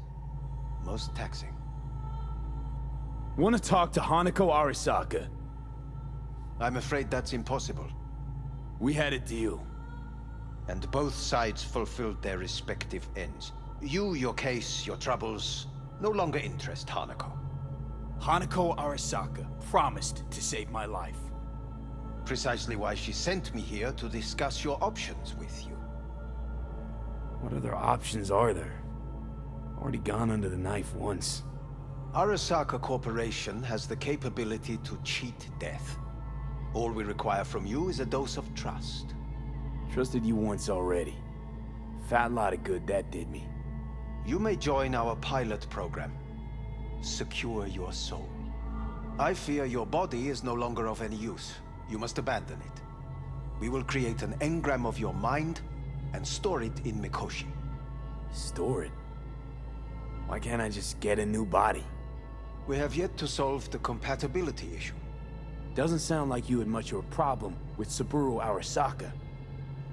Most taxing. Want to talk to Hanako Arasaka? I'm afraid that's impossible. We had a deal. And both sides fulfilled their respective ends. You, your case, your troubles, no longer interest Hanako. Hanako Arasaka promised to save my life. Precisely why she sent me here to discuss your options with you. What other options are there? Already gone under the knife once. Arasaka Corporation has the capability to cheat death. All we require from you is a dose of trust. Trusted you once already. Fat lot of good that did me. You may join our pilot program. Secure your soul. I fear your body is no longer of any use. You must abandon it. We will create an engram of your mind and store it in Mikoshi. Store it? Why can't I just get a new body? We have yet to solve the compatibility issue. Doesn't sound like you had much of a problem with Saburo Arasaka.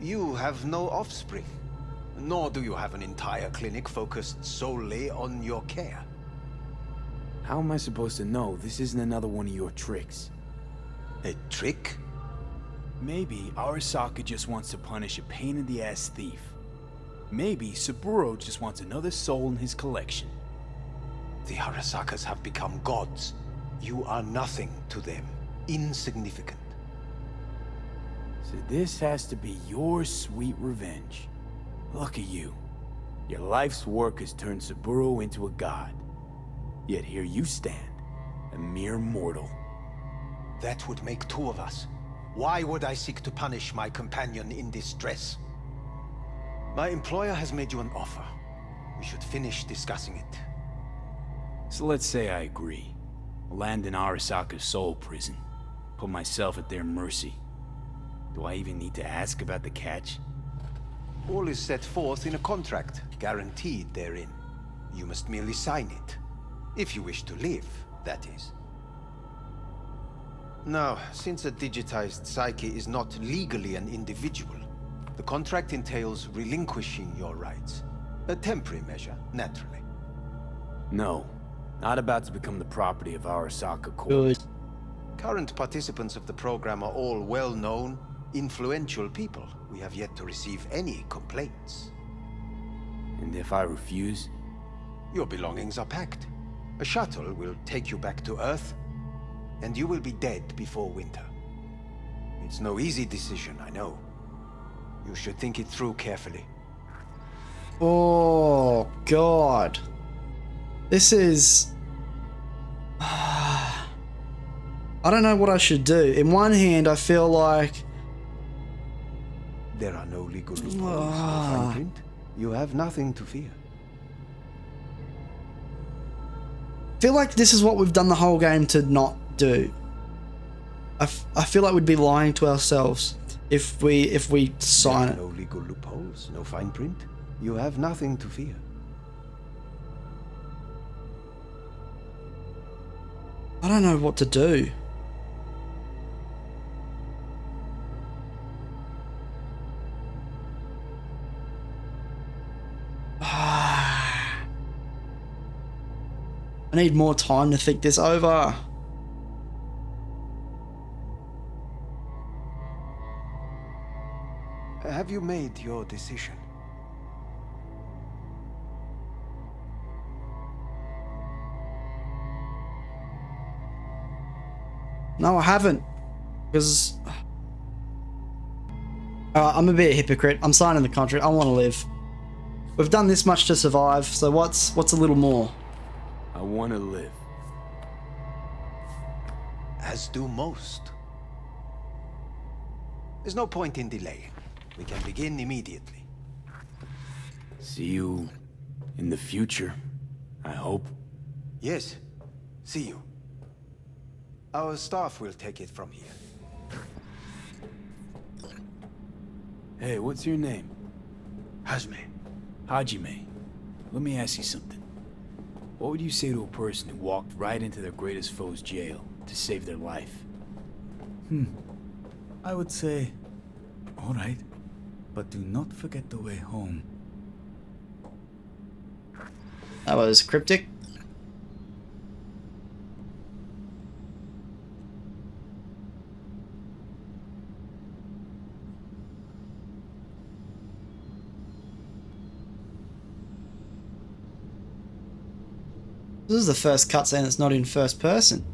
You have no offspring. Nor do you have an entire clinic focused solely on your care. How am I supposed to know this isn't another one of your tricks? A trick? Maybe Arasaka just wants to punish a pain-in-the-ass thief. Maybe Saburo just wants another soul in his collection. The Arasakas have become gods. You are nothing to them. Insignificant. So this has to be your sweet revenge. Look at you. Your life's work has turned Saburo into a god. Yet here you stand, a mere mortal. That would make two of us. Why would I seek to punish my companion in distress? My employer has made you an offer. We should finish discussing it. So let's say I agree. Land in Arasaka's soul prison. Put myself at their mercy. Do I even need to ask about the catch? All is set forth in a contract, guaranteed therein. You must merely sign it. If you wish to live, that is. Now, since a digitized psyche is not legally an individual, the contract entails relinquishing your rights. A temporary measure, naturally. No. Not about to become the property of Arasaka Corp. Good. Current participants of the program are all well-known, influential people. We have yet to receive any complaints. And if I refuse? Your belongings are packed. A shuttle will take you back to Earth, and you will be dead before winter. It's no easy decision, I know. You should think it through carefully. Oh, God. This is... I don't know what I should do. In one hand, I feel like... There are no legal loopholes, no fine print. You have nothing to fear. I feel like this is what we've done the whole game to not do. I feel like we'd be lying to ourselves if we sign it. No legal loopholes, no fine print. You have nothing to fear. I don't know what to do. I need more time to think this over. Have you made your decision? No, I haven't. Because... I'm a bit of a hypocrite. I'm signing the contract. I want to live. We've done this much to survive, so what's a little more? I want to live. As do most. There's no point in delaying. We can begin immediately. See you in the future, I hope. Yes. See you. Our staff will take it from here. Hey, what's your name? Hajime. Hajime. Let me ask you something. What would you say to a person who walked right into their greatest foe's jail to save their life? I would say, all right, but do not forget the way home. That was cryptic. This is the first cutscene that's not in first person.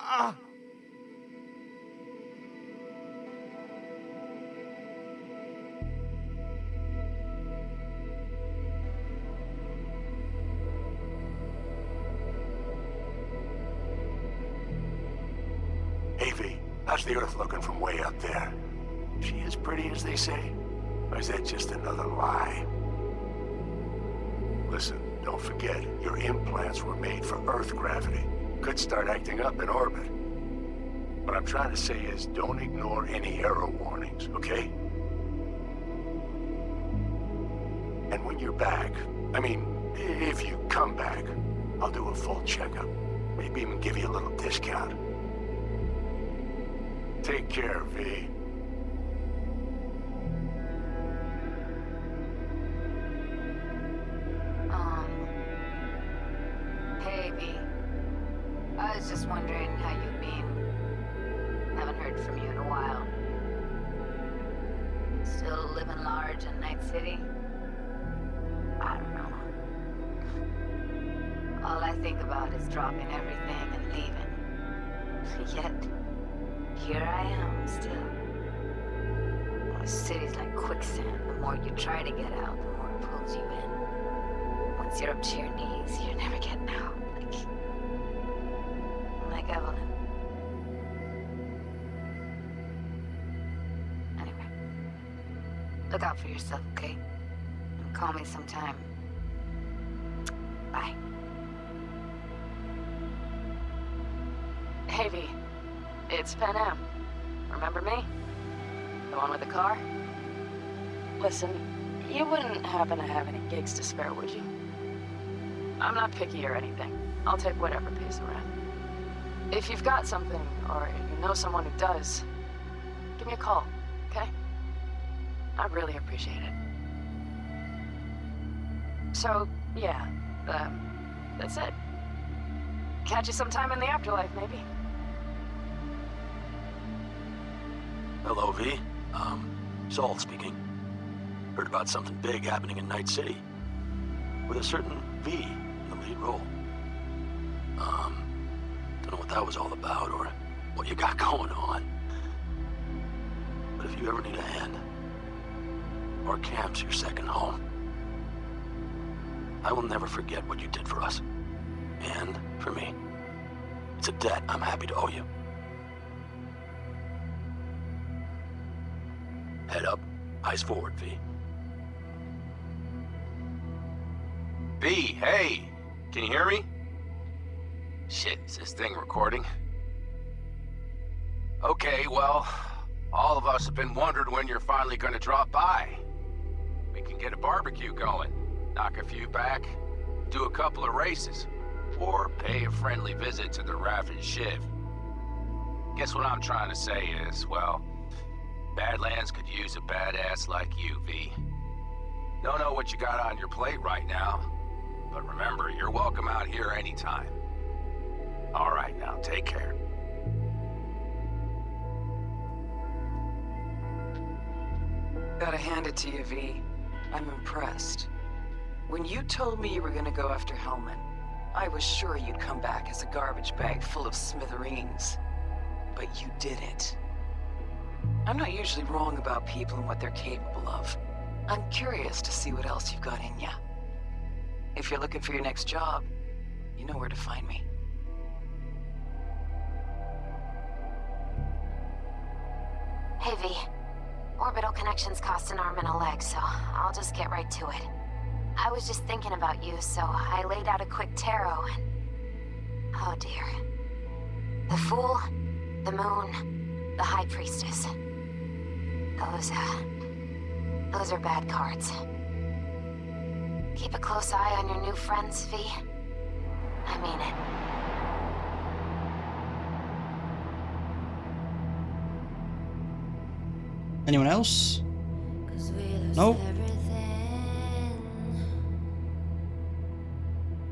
Hey, V, how's the Earth looking from way up there? She as pretty as they say? Or is that just another lie? Listen, don't forget, your implants were made for Earth gravity. Could start acting up in orbit. What I'm trying to say is, don't ignore any error warnings, okay? And when you're back, I mean, if you come back, I'll do a full checkup. Maybe even give you a little discount. Take care, V. Hey, V. I was just wondering how you've been. Haven't heard from you in a while. Still living large in Night City? I don't know. All I think about is dropping everything and leaving. Yet, here I am, still. The city's like quicksand. The more you try to get out, the more it pulls you in. Once you're up to your knees, you're never getting out. Like Evelyn. Anyway. Look out for yourself, okay? And call me sometime. Bye. Hey, V. It's Pan Am. Remember me? The one with the car? Listen, you wouldn't happen to have any gigs to spare, would you? I'm not picky or anything. I'll take whatever pays the rent. If you've got something, or you know someone who does, give me a call, okay? I'd really appreciate it. So, yeah, that's it. Catch you sometime in the afterlife, maybe. Hello, V. Saul speaking. Heard about something big happening in Night City. With a certain V in the lead role. Don't know what that was all about or what you got going on. But if you ever need a hand, or camp's your second home, I will never forget what you did for us. And for me. It's a debt I'm happy to owe you. Head up, eyes forward, V. V, hey! Can you hear me? Shit, is this thing recording? Okay, well, all of us have been wondering when you're finally gonna drop by. We can get a barbecue going, knock a few back, do a couple of races, or pay a friendly visit to the Raven Shiv. Guess what I'm trying to say is, well, Badlands could use a badass like you, V. Don't know what you got on your plate right now, but remember, you're welcome out here anytime. All right, now, take care. Gotta hand it to you, V. I'm impressed. When you told me you were gonna go after Hellman, I was sure you'd come back as a garbage bag full of smithereens. But you didn't. I'm not usually wrong about people and what they're capable of. I'm curious to see what else you've got in ya. If you're looking for your next job, you know where to find me. Hey, V. Orbital connections cost an arm and a leg, so I'll just get right to it. I was just thinking about you, so I laid out a quick tarot and... oh dear. The Fool, the Moon, the High Priestess. Those are bad cards. Keep a close eye on your new friends, V. I mean it. Anyone else? Nope.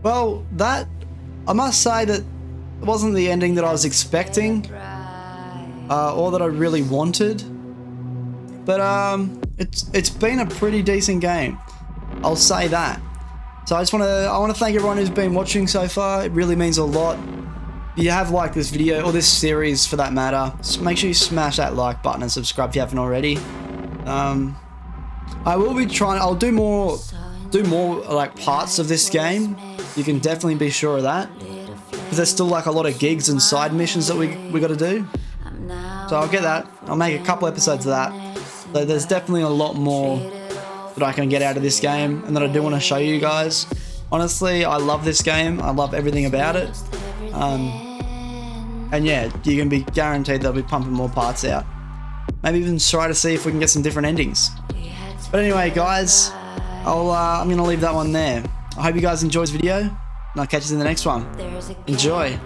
Well, I must say that it wasn't the ending that I was expecting, or that I really wanted. But it's been a pretty decent game. I'll say that. So I want to thank everyone who's been watching so far. It really means a lot. you have liked this video, or this series for that matter, make sure you smash that like button and subscribe if you haven't already. I will be trying, I'll do more like parts of this game. You can definitely be sure of that, because there's still like a lot of gigs and side missions that we got to do. So I'll get that. I'll make a couple episodes of that. So there's definitely a lot more that I can get out of this game and that I do want to show you guys. Honestly, I love this game. I love everything about it. And yeah, you can be guaranteed they'll be pumping more parts out. Maybe even try to see if we can get some different endings. But anyway, guys, I'm going to leave that one there. I hope you guys enjoyed this video, and I'll catch you in the next one. Enjoy.